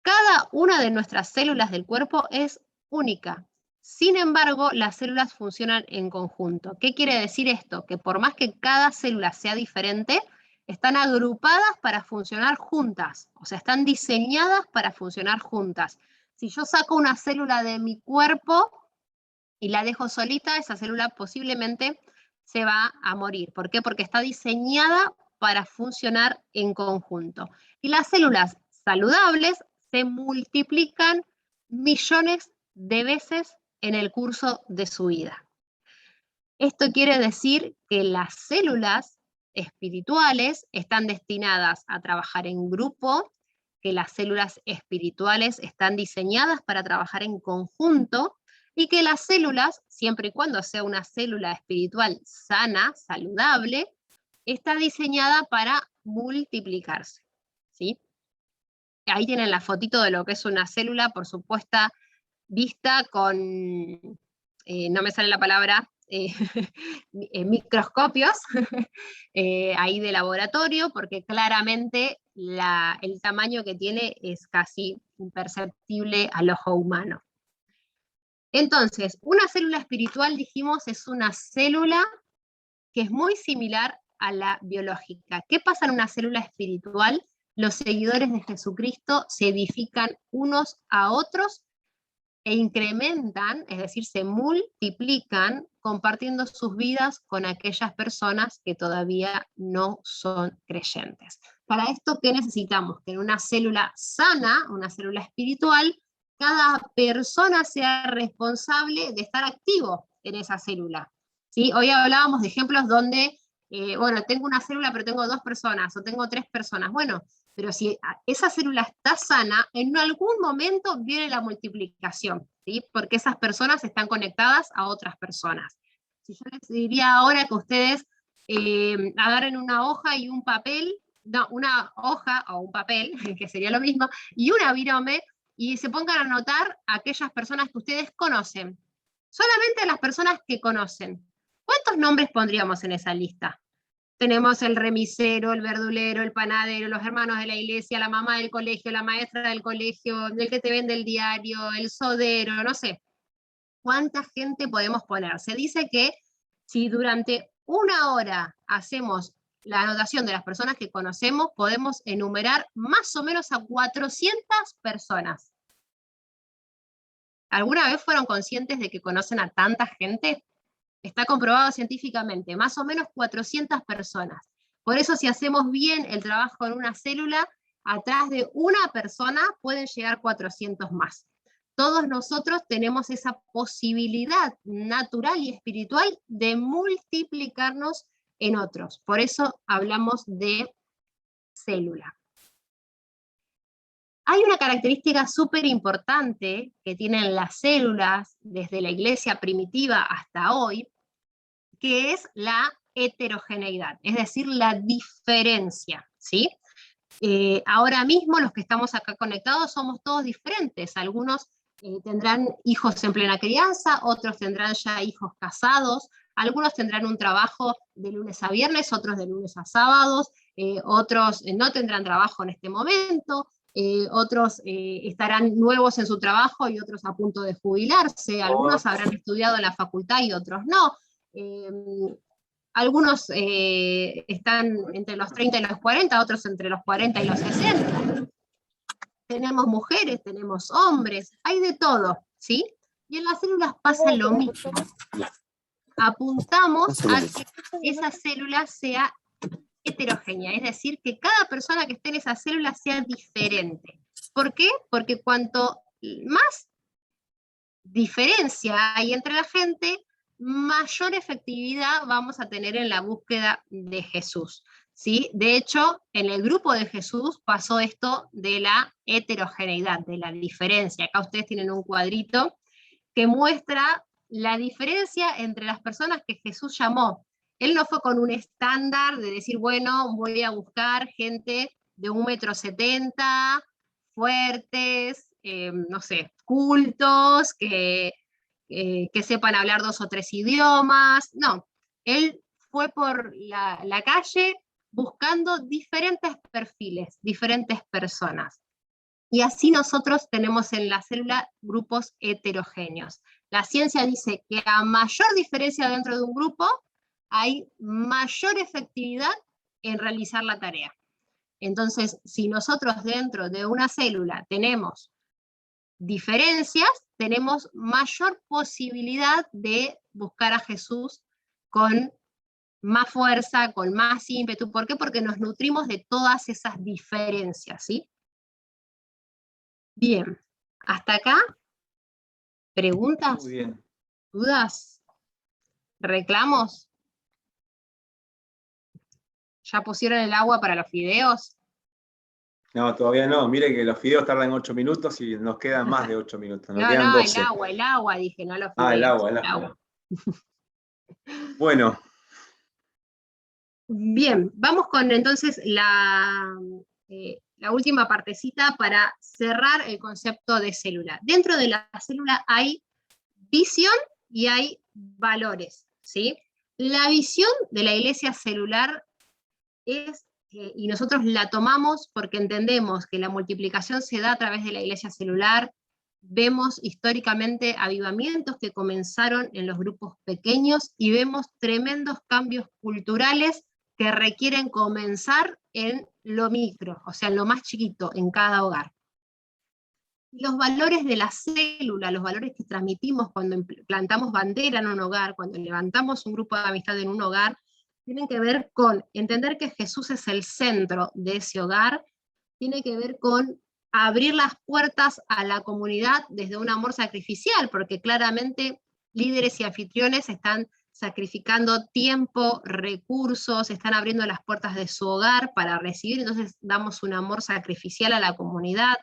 Cada una de nuestras células del cuerpo es única. Sin embargo, las células funcionan en conjunto. ¿Qué quiere decir esto? Que por más que cada célula sea diferente, están agrupadas para funcionar juntas, o sea, están diseñadas para funcionar juntas. Si yo saco una célula de mi cuerpo y la dejo solita, esa célula posiblemente se va a morir. ¿Por qué? Porque está diseñada para funcionar en conjunto. Y las células saludables se multiplican millones de veces en el curso de su vida. Esto quiere decir que las células espirituales están destinadas a trabajar en grupo, que las células espirituales están diseñadas para trabajar en conjunto, y que las células, siempre y cuando sea una célula espiritual sana, saludable, está diseñada para multiplicarse, ¿sí? Ahí tienen la fotito de lo que es una célula, por supuesto, vista con, no me sale la palabra, microscopios ahí de laboratorio, porque claramente el tamaño que tiene es casi imperceptible al ojo humano. Entonces, una célula espiritual, dijimos, es una célula que es muy similar a la biológica. ¿Qué pasa en una célula espiritual? Los seguidores de Jesucristo se edifican unos a otros e incrementan, es decir, se multiplican compartiendo sus vidas con aquellas personas que todavía no son creyentes. Para esto, ¿qué necesitamos? Que en una célula sana, una célula espiritual, cada persona sea responsable de estar activo en esa célula, ¿sí? Hoy hablábamos de ejemplos donde, bueno, tengo una célula pero tengo 2 personas o tengo 3 personas. Bueno, pero si esa célula está sana, en algún momento viene la multiplicación, ¿sí? Porque esas personas están conectadas a otras personas. Si yo les diría ahora que ustedes agarren una hoja y un papel una hoja o un papel, que sería lo mismo, y una virome, y se pongan a anotar a aquellas personas que ustedes conocen. Solamente a las personas que conocen. ¿Cuántos nombres pondríamos en esa lista? Tenemos el remisero, el verdulero, el panadero, los hermanos de la iglesia, la mamá del colegio, la maestra del colegio, el que te vende el diario, el sodero, no sé. ¿Cuánta gente podemos poner? Se dice que si durante 1 hora hacemos la anotación de las personas que conocemos, podemos enumerar más o menos a 400 personas. ¿Alguna vez fueron conscientes de que conocen a tanta gente? Está comprobado científicamente, más o menos 400 personas. Por eso si hacemos bien el trabajo en una célula, atrás de una persona pueden llegar 400 más. Todos nosotros tenemos esa posibilidad natural y espiritual de multiplicarnos en otros. Por eso hablamos de célula. Hay una característica súper importante que tienen las células desde la iglesia primitiva hasta hoy, que es la heterogeneidad, es decir, la diferencia, ¿sí? Ahora mismo los que estamos acá conectados somos todos diferentes, algunos tendrán hijos en plena crianza, otros tendrán ya hijos casados, algunos tendrán un trabajo de lunes a viernes, otros de lunes a sábados, otros no tendrán trabajo en este momento, otros estarán nuevos en su trabajo y otros a punto de jubilarse, algunos habrán estudiado en la facultad y otros no. Algunos están entre los 30 y los 40, otros entre los 40 y los 60. Tenemos mujeres, tenemos hombres, hay de todo, ¿sí? Y en las células pasa lo mismo. Apuntamos a que esa célula sea heterogénea, es decir, que cada persona que esté en esa célula sea diferente. ¿Por qué? Porque cuanto más diferencia hay entre la gente, mayor efectividad vamos a tener en la búsqueda de Jesús, ¿sí? De hecho, en el grupo de Jesús pasó esto de la heterogeneidad, de la diferencia. Acá ustedes tienen un cuadrito que muestra la diferencia entre las personas que Jesús llamó. Él no fue con un estándar de decir, bueno, voy a buscar gente de 1,70 m, fuertes, no sé, cultos, que sepan hablar 2 o 3 idiomas. No, él fue por la calle buscando diferentes perfiles, diferentes personas. Y así nosotros tenemos en la célula grupos heterogéneos. La ciencia dice que a mayor diferencia dentro de un grupo, hay mayor efectividad en realizar la tarea. Entonces, si nosotros dentro de una célula tenemos diferencias, tenemos mayor posibilidad de buscar a Jesús con más fuerza, con más ímpetu. ¿Por qué? Porque nos nutrimos de todas esas diferencias, ¿sí? Bien, hasta acá, ¿preguntas? Muy bien. ¿Dudas? ¿Reclamos? ¿Ya pusieron el agua para los fideos? No, todavía no. Mire que los fideos tardan 8 minutos y nos quedan más de 8 minutos. Nos quedan 12. El agua, dije, no los fideos. Ah, el agua. Bueno. Bien, vamos con entonces la última partecita para cerrar el concepto de célula. Dentro de la célula hay visión y hay valores, ¿sí? La visión de la iglesia celular es, y nosotros la tomamos porque entendemos que la multiplicación se da a través de la iglesia celular. Vemos históricamente avivamientos que comenzaron en los grupos pequeños y vemos tremendos cambios culturales que requieren comenzar en lo micro, o sea, en lo más chiquito, en cada hogar. Los valores de la célula, los valores que transmitimos cuando plantamos bandera en un hogar, cuando levantamos un grupo de amistad en un hogar, tienen que ver con entender que Jesús es el centro de ese hogar, tiene que ver con abrir las puertas a la comunidad desde un amor sacrificial, porque claramente líderes y anfitriones están sacrificando tiempo, recursos, están abriendo las puertas de su hogar para recibir, entonces damos un amor sacrificial a la comunidad.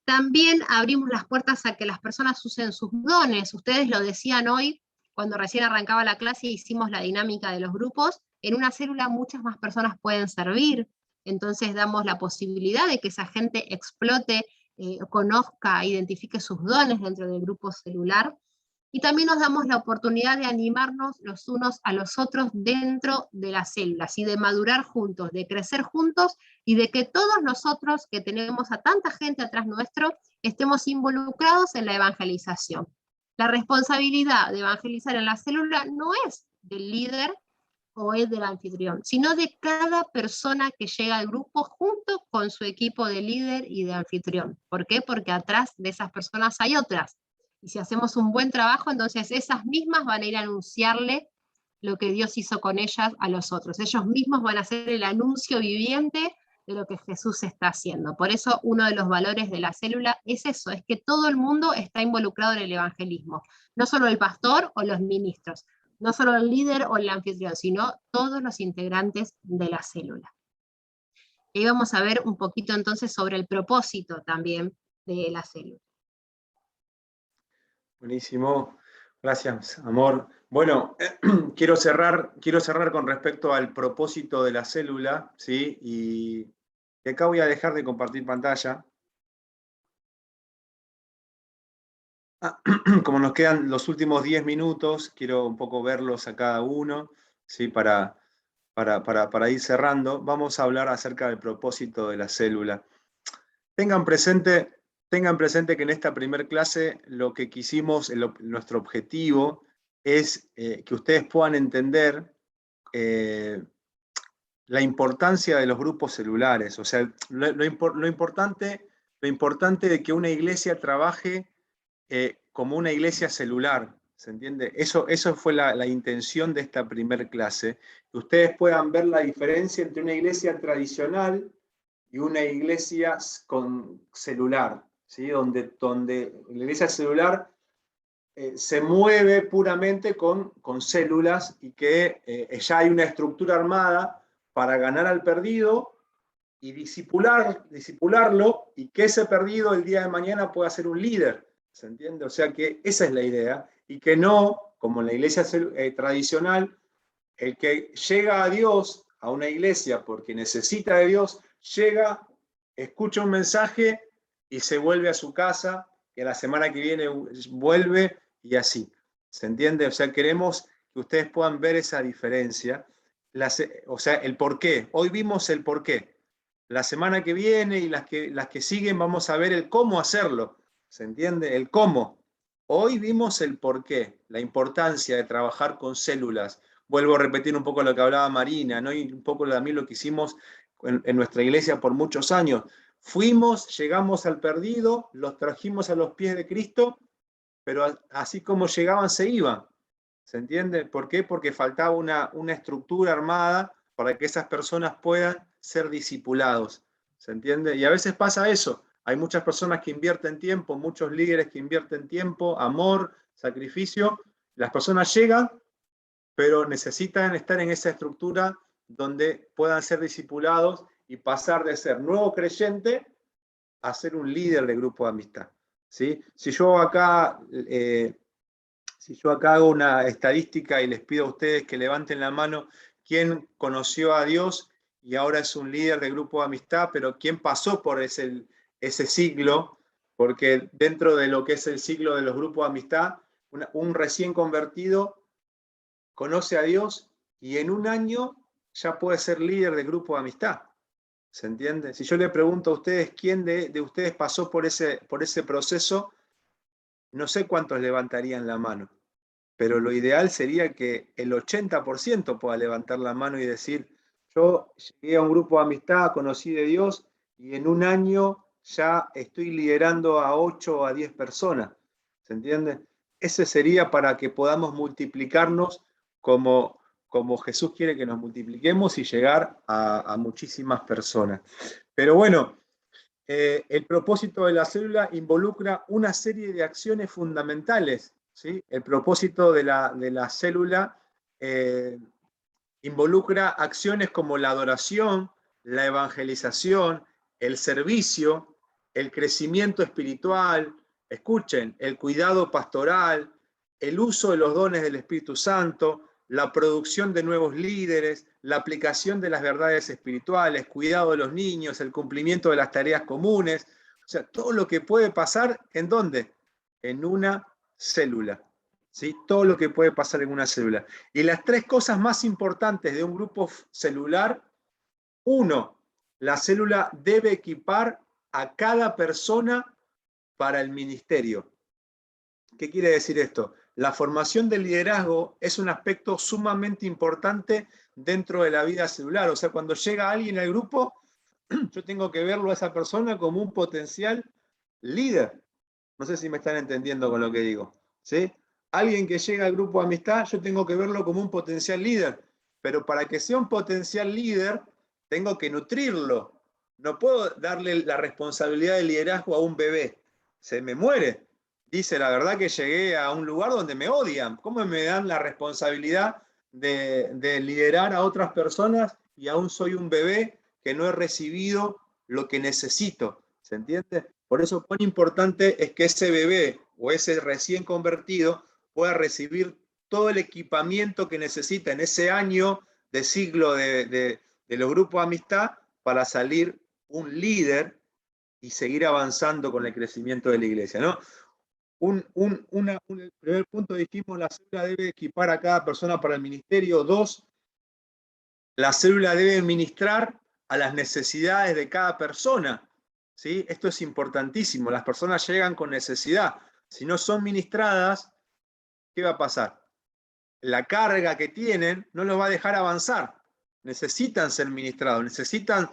También abrimos las puertas a que las personas usen sus dones. Ustedes lo decían hoy, cuando recién arrancaba la clase hicimos la dinámica de los grupos, en una célula muchas más personas pueden servir, entonces damos la posibilidad de que esa gente explote, conozca, identifique sus dones dentro del grupo celular, y también nos damos la oportunidad de animarnos los unos a los otros dentro de las células, y de madurar juntos, de crecer juntos, y de que todos nosotros que tenemos a tanta gente atrás nuestro, estemos involucrados en la evangelización. La responsabilidad de evangelizar en la célula no es del líder o es del anfitrión, sino de cada persona que llega al grupo junto con su equipo de líder y de anfitrión. ¿Por qué? Porque atrás de esas personas hay otras. Y si hacemos un buen trabajo, entonces esas mismas van a ir a anunciarle lo que Dios hizo con ellas a los otros. Ellos mismos van a hacer el anuncio viviente de lo que Jesús está haciendo. Por eso uno de los valores de la célula es eso, es que todo el mundo está involucrado en el evangelismo. No solo el pastor o los ministros, no solo el líder o el anfitrión, sino todos los integrantes de la célula. Y vamos a ver un poquito entonces sobre el propósito también de la célula. Buenísimo, gracias, amor. Bueno, quiero cerrar con respecto al propósito de la célula, ¿sí? Y acá voy a dejar de compartir pantalla. Como nos quedan los últimos 10 minutos, quiero un poco verlos a cada uno, ¿sí? Para ir cerrando. Vamos a hablar acerca del propósito de la célula. Tengan presente que en esta primer clase lo que quisimos, nuestro objetivo es que ustedes puedan entender la importancia de los grupos celulares. O sea, lo importante de que una iglesia trabaje como una iglesia celular, ¿se entiende? Eso fue la intención de esta primer clase, que ustedes puedan ver la diferencia entre una iglesia tradicional y una iglesia con celular, ¿sí? Donde la iglesia celular se mueve puramente con células, y que ya hay una estructura armada para ganar al perdido y disipularlo, y que ese perdido el día de mañana pueda ser un líder, ¿se entiende? O sea que esa es la idea, y que no, como en la iglesia tradicional, el que llega a Dios, a una iglesia porque necesita de Dios, llega, escucha un mensaje y se vuelve a su casa, y a la semana que viene vuelve, y así, ¿se entiende? O sea, queremos que ustedes puedan ver esa diferencia, o sea, el porqué. Hoy vimos el porqué. La semana que viene y las que siguen vamos a ver el cómo hacerlo, ¿se entiende? El cómo. Hoy vimos el porqué, la importancia de trabajar con células. Vuelvo a repetir un poco lo que hablaba Marina, ¿no? Y un poco también lo que hicimos en nuestra iglesia por muchos años. Llegamos al perdido, los trajimos a los pies de Cristo, pero así como llegaban, se iban. ¿Se entiende? ¿Por qué? Porque faltaba una estructura armada para que esas personas puedan ser discipulados. ¿Se entiende? Y a veces pasa eso. Hay muchas personas que invierten tiempo, muchos líderes que invierten tiempo, amor, sacrificio. Las personas llegan, pero necesitan estar en esa estructura donde puedan ser discipulados y pasar de ser nuevo creyente a ser un líder de grupo de amistad, ¿sí? Si yo acá hago una estadística y les pido a ustedes que levanten la mano quién conoció a Dios y ahora es un líder de grupo de amistad, pero quién pasó por ese siglo, porque dentro de lo que es el siglo de los grupos de amistad, un recién convertido conoce a Dios y en un año ya puede ser líder de grupo de amistad. ¿Se entiende? Si yo le pregunto a ustedes quién de ustedes pasó por ese proceso, no sé cuántos levantarían la mano, pero lo ideal sería que el 80% pueda levantar la mano y decir, yo llegué a un grupo de amistad, conocí de Dios y en un año ya estoy liderando a 8 o a 10 personas. ¿Se entiende? Ese sería para que podamos multiplicarnos como Jesús quiere que nos multipliquemos y llegar a muchísimas personas. Pero bueno, el propósito de la célula involucra una serie de acciones fundamentales, ¿sí? El propósito de la célula involucra acciones como la adoración, la evangelización, el servicio, el crecimiento espiritual, escuchen, el cuidado pastoral, el uso de los dones del Espíritu Santo, la producción de nuevos líderes, la aplicación de las verdades espirituales, cuidado de los niños, el cumplimiento de las tareas comunes. O sea, todo lo que puede pasar, ¿en dónde? En una célula. ¿Sí? Todo lo que puede pasar en una célula. Y las 3 cosas más importantes de un grupo celular: 1, la célula debe equipar a cada persona para el ministerio. ¿Qué quiere decir esto? La formación del liderazgo es un aspecto sumamente importante dentro de la vida celular. O sea, cuando llega alguien al grupo, yo tengo que verlo a esa persona como un potencial líder. No sé si me están entendiendo con lo que digo, ¿sí? Alguien que llega al grupo de amistad, yo tengo que verlo como un potencial líder. Pero para que sea un potencial líder, tengo que nutrirlo. No puedo darle la responsabilidad de liderazgo a un bebé. Se me muere. Dice, la verdad que llegué a un lugar donde me odian. ¿Cómo me dan la responsabilidad de liderar a otras personas y aún soy un bebé que no he recibido lo que necesito? ¿Se entiende? Por eso cuán importante es que ese bebé o ese recién convertido pueda recibir todo el equipamiento que necesita en ese año de siglo de los grupos de amistad para salir un líder y seguir avanzando con el crecimiento de la iglesia, ¿no? El primer punto dijimos, la célula debe equipar a cada persona para el ministerio. 2, la célula debe ministrar a las necesidades de cada persona, ¿sí? Esto es importantísimo. Las personas llegan con necesidad. Si no son ministradas, ¿qué va a pasar? La carga que tienen no los va a dejar avanzar. Necesitan ser ministrados, necesitan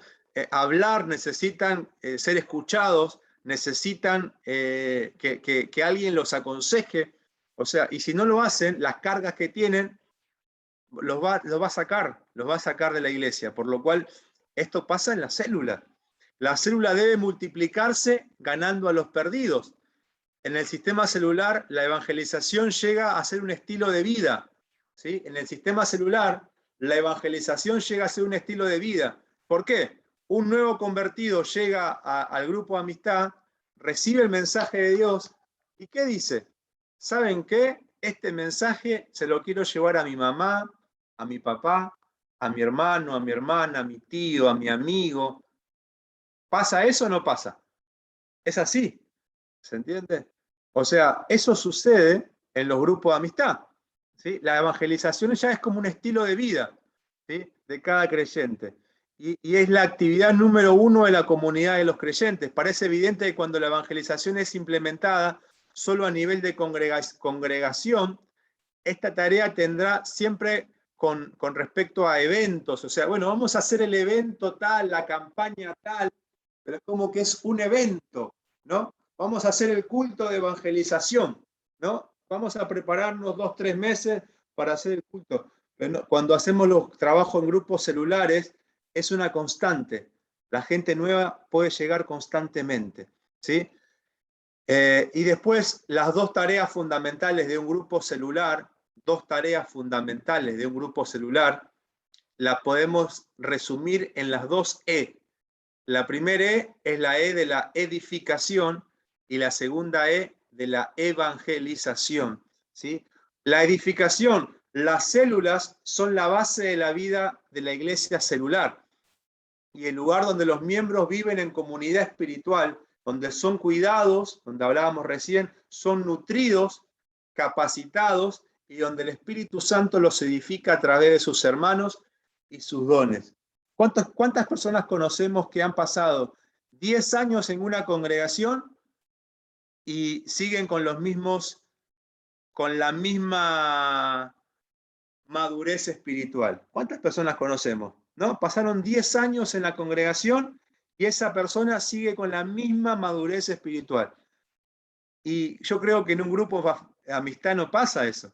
hablar, necesitan ser escuchados, necesitan que alguien los aconseje. O sea, y si no lo hacen, las cargas que tienen los va a sacar de la iglesia. Por lo cual, esto pasa en la célula. La célula debe multiplicarse ganando a los perdidos. En el sistema celular, la evangelización llega a ser un estilo de vida, ¿sí? En el sistema celular, la evangelización llega a ser un estilo de vida. ¿Por qué? Un nuevo convertido llega al grupo de amistad, recibe el mensaje de Dios, ¿y qué dice? ¿Saben qué? Este mensaje se lo quiero llevar a mi mamá, a mi papá, a mi hermano, a mi hermana, a mi tío, a mi amigo. ¿Pasa eso o no pasa? Es así. ¿Se entiende? O sea, eso sucede en los grupos de amistad, ¿sí? La evangelización ya es como un estilo de vida, ¿sí? De cada creyente. Y es la actividad número 1 de la comunidad de los creyentes. Parece evidente que cuando la evangelización es implementada solo a nivel de congregación, esta tarea tendrá siempre con respecto a eventos. O sea, bueno, vamos a hacer el evento tal, la campaña tal, pero es como que es un evento, ¿no? Vamos a hacer el culto de evangelización, ¿no? Vamos a prepararnos 2 o 3 meses para hacer el culto. Pero no, cuando hacemos los trabajos en grupos celulares, es una constante. La gente nueva puede llegar constantemente, ¿sí? Y después, las 2 tareas fundamentales de un grupo celular, 2 tareas fundamentales de un grupo celular, las podemos resumir en las 2 E. La primera E es la E de la edificación y la segunda E de la evangelización, ¿sí? La edificación, las células son la base de la vida de la iglesia celular y el lugar donde los miembros viven en comunidad espiritual, donde son cuidados, donde hablábamos recién, son nutridos, capacitados y donde el Espíritu Santo los edifica a través de sus hermanos y sus dones. ¿Cuántas personas conocemos que han pasado 10 años en una congregación y siguen con la misma madurez espiritual? ¿Cuántas personas conocemos? ¿No? Pasaron 10 años en la congregación y esa persona sigue con la misma madurez espiritual. Y yo creo que en un grupo de amistad no pasa eso.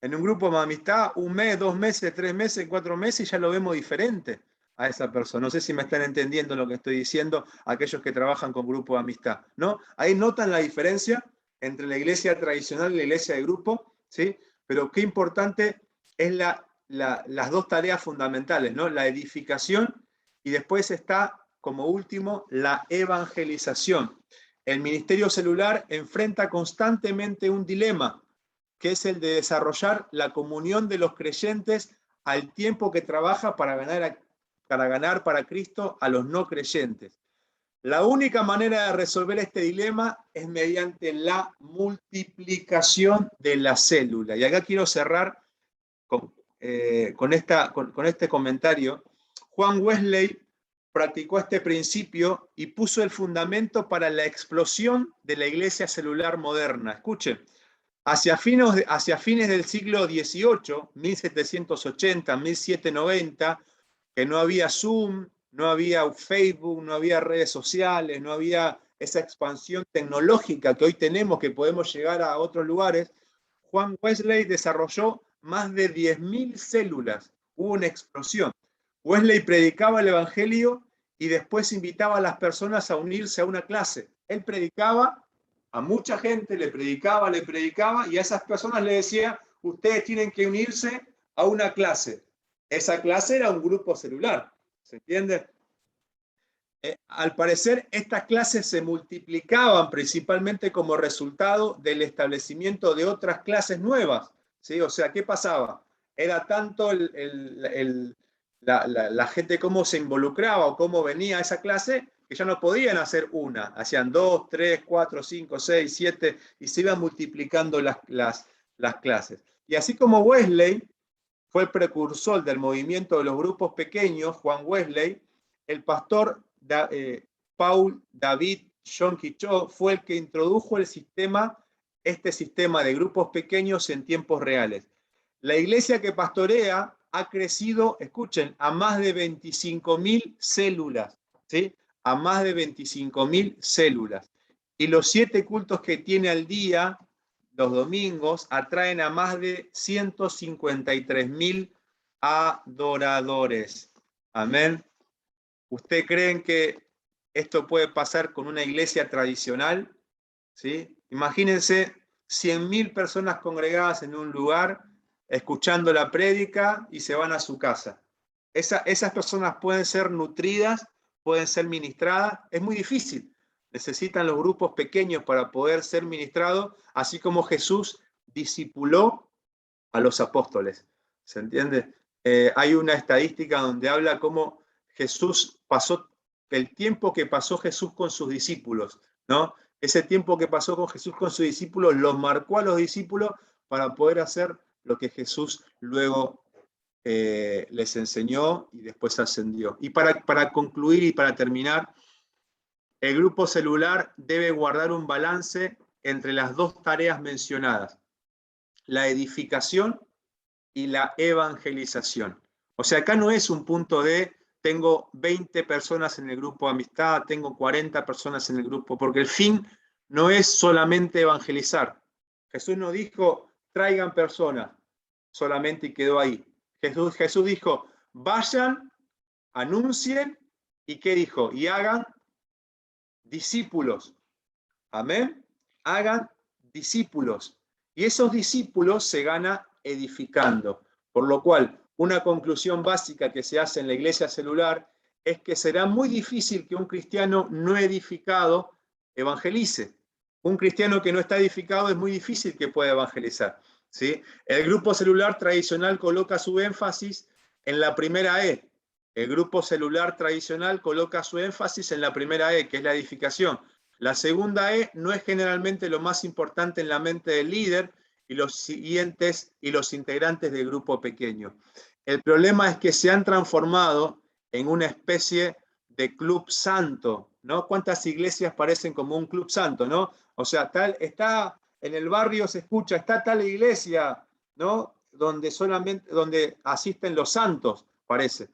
En un grupo de amistad, 1 mes, 2 meses, 3 meses, 4 meses, ya lo vemos diferente a esa persona. No sé si me están entendiendo lo que estoy diciendo aquellos que trabajan con grupo de amistad, ¿no? Ahí notan la diferencia entre la iglesia tradicional y la iglesia de grupo, ¿sí? Pero qué importante es las 2 tareas fundamentales, ¿no? La edificación y después está, como último, la evangelización. El ministerio celular enfrenta constantemente un dilema. que es el de desarrollar la comunión de los creyentes al tiempo que trabaja para ganar para Cristo a los no creyentes. La única manera de resolver este dilema es mediante la multiplicación de la célula. Y acá quiero cerrar con este comentario. Juan Wesley practicó este principio y puso el fundamento para la explosión de la iglesia celular moderna. Escuchen, hacia fines del siglo XVIII, 1780, 1790, que no había Zoom, no había Facebook, no había redes sociales, no había esa expansión tecnológica que hoy tenemos, que podemos llegar a otros lugares. Juan Wesley desarrolló más de 10.000 células. Hubo una explosión. Wesley predicaba el evangelio y después invitaba a las personas a unirse a una clase. Él predicaba a mucha gente, le predicaba, y a esas personas le decía, ustedes tienen que unirse a una clase. Esa clase era un grupo celular, ¿se entiende? Al parecer, estas clases se multiplicaban principalmente como resultado del establecimiento de otras clases nuevas, ¿sí? O sea, ¿qué pasaba? Era tanto la gente cómo se involucraba o cómo venía a esa clase, que ya no podían hacer una, hacían 2, 3, 4, 5, 6, 7, y se iban multiplicando las clases. Y así como Wesley fue el precursor del movimiento de los grupos pequeños, Juan Wesley, el pastor Paul David Yonggi Cho fue el que introdujo este sistema de grupos pequeños en tiempos reales. La iglesia que pastorea ha crecido, escuchen, a más de 25.000 células, ¿sí? A más de 25.000 células. Y los 7 cultos que tiene al día, los domingos, atraen a más de 153.000 adoradores. Amén. ¿Ustedes creen que esto puede pasar con una iglesia tradicional? ¿Sí? Imagínense 100.000 personas congregadas en un lugar, escuchando la prédica y se van a su casa. Esas personas pueden ser nutridas, pueden ser ministradas. Es muy difícil. Necesitan los grupos pequeños para poder ser ministrados, así como Jesús discipuló a los apóstoles. ¿Se entiende? Hay una estadística donde habla cómo Jesús pasó, el tiempo que pasó Jesús con sus discípulos, ¿no? Ese tiempo que pasó con Jesús con sus discípulos los marcó a los discípulos para poder hacer lo que Jesús luego les enseñó y después ascendió. Y para concluir y para terminar, el grupo celular debe guardar un balance entre las dos tareas mencionadas, la edificación y la evangelización. O sea, acá no es un punto de tengo 20 personas en el grupo de amistad, tengo 40 personas en el grupo, porque el fin no es solamente evangelizar. Jesús no dijo, traigan personas solamente y quedó ahí. Jesús dijo, vayan, anuncien, ¿y qué dijo? Y hagan discípulos. Amén. Hagan discípulos. Y esos discípulos se gana edificando. Por lo cual, una conclusión básica que se hace en la iglesia celular es que será muy difícil que un cristiano no edificado evangelice. Un cristiano que no está edificado es muy difícil que pueda evangelizar, ¿sí? El grupo celular tradicional coloca su énfasis en la primera E. El grupo celular tradicional coloca su énfasis en la primera E, que es la edificación. La segunda E no es generalmente lo más importante en la mente del líder y los siguientes y los integrantes del grupo pequeño. El problema es que se han transformado en una especie de club santo, ¿no? ¿Cuántas iglesias parecen como un club santo, no? O sea, está en el barrio, se escucha, está tal iglesia, ¿no? Donde asisten los santos, parece.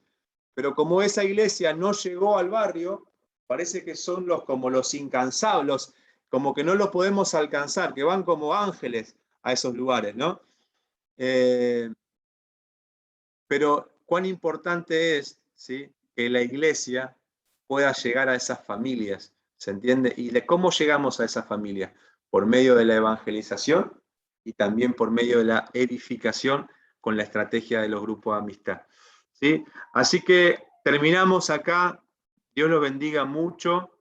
Pero como esa iglesia no llegó al barrio, parece que son como los incansables, como que no los podemos alcanzar, que van como ángeles a esos lugares, ¿no? Pero cuán importante es, ¿sí?, que la iglesia pueda llegar a esas familias, ¿se entiende? ¿Y de cómo llegamos a esas familias? Por medio de la evangelización y también por medio de la edificación con la estrategia de los grupos de amistad, ¿sí? Así que terminamos acá. Dios los bendiga mucho.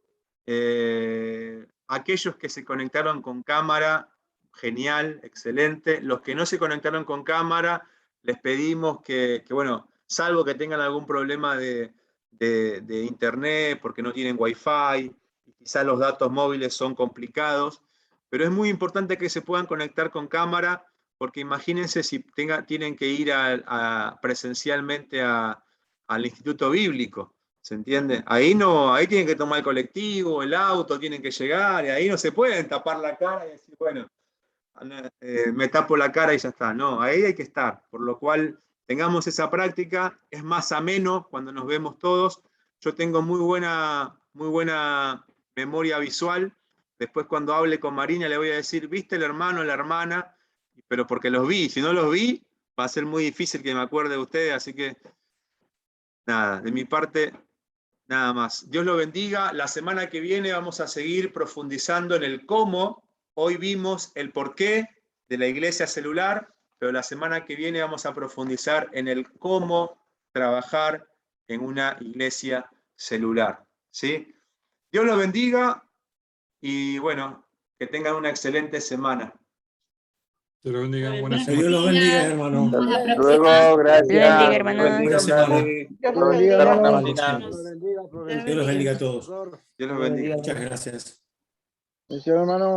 Aquellos que se conectaron con cámara, genial, excelente. Los que no se conectaron con cámara, les pedimos que bueno, salvo que tengan algún problema de internet, porque no tienen wifi, quizás los datos móviles son complicados, pero es muy importante que se puedan conectar con cámara, porque imagínense si tienen que ir presencialmente al Instituto Bíblico, ¿se entiende? Ahí tienen que tomar el colectivo, el auto, tienen que llegar, y ahí no se pueden tapar la cara y decir, bueno, me tapo la cara y ya está. No, ahí hay que estar, por lo cual tengamos esa práctica, es más ameno cuando nos vemos todos. Yo tengo muy buena memoria visual, después cuando hable con Marina le voy a decir, ¿viste el hermano, la hermana? Pero porque los vi, si no los vi, va a ser muy difícil que me acuerde de ustedes, así que nada, de mi parte, nada más. Dios lo bendiga. La semana que viene vamos a seguir profundizando en el cómo. Hoy vimos el porqué de la iglesia celular, pero la semana que viene vamos a profundizar en el cómo trabajar en una iglesia celular, ¿sí? Dios los bendiga y bueno, que tengan una excelente semana. Dios los bendiga, buena Que semana. Dios los bendiga, hermano. Luego, gracias. Dios bendiga, hermano. Buena semana. Dios los bendiga, hermano. Dios los bendiga a todos. Dios los bendiga. Muchas gracias. Bendición, hermano.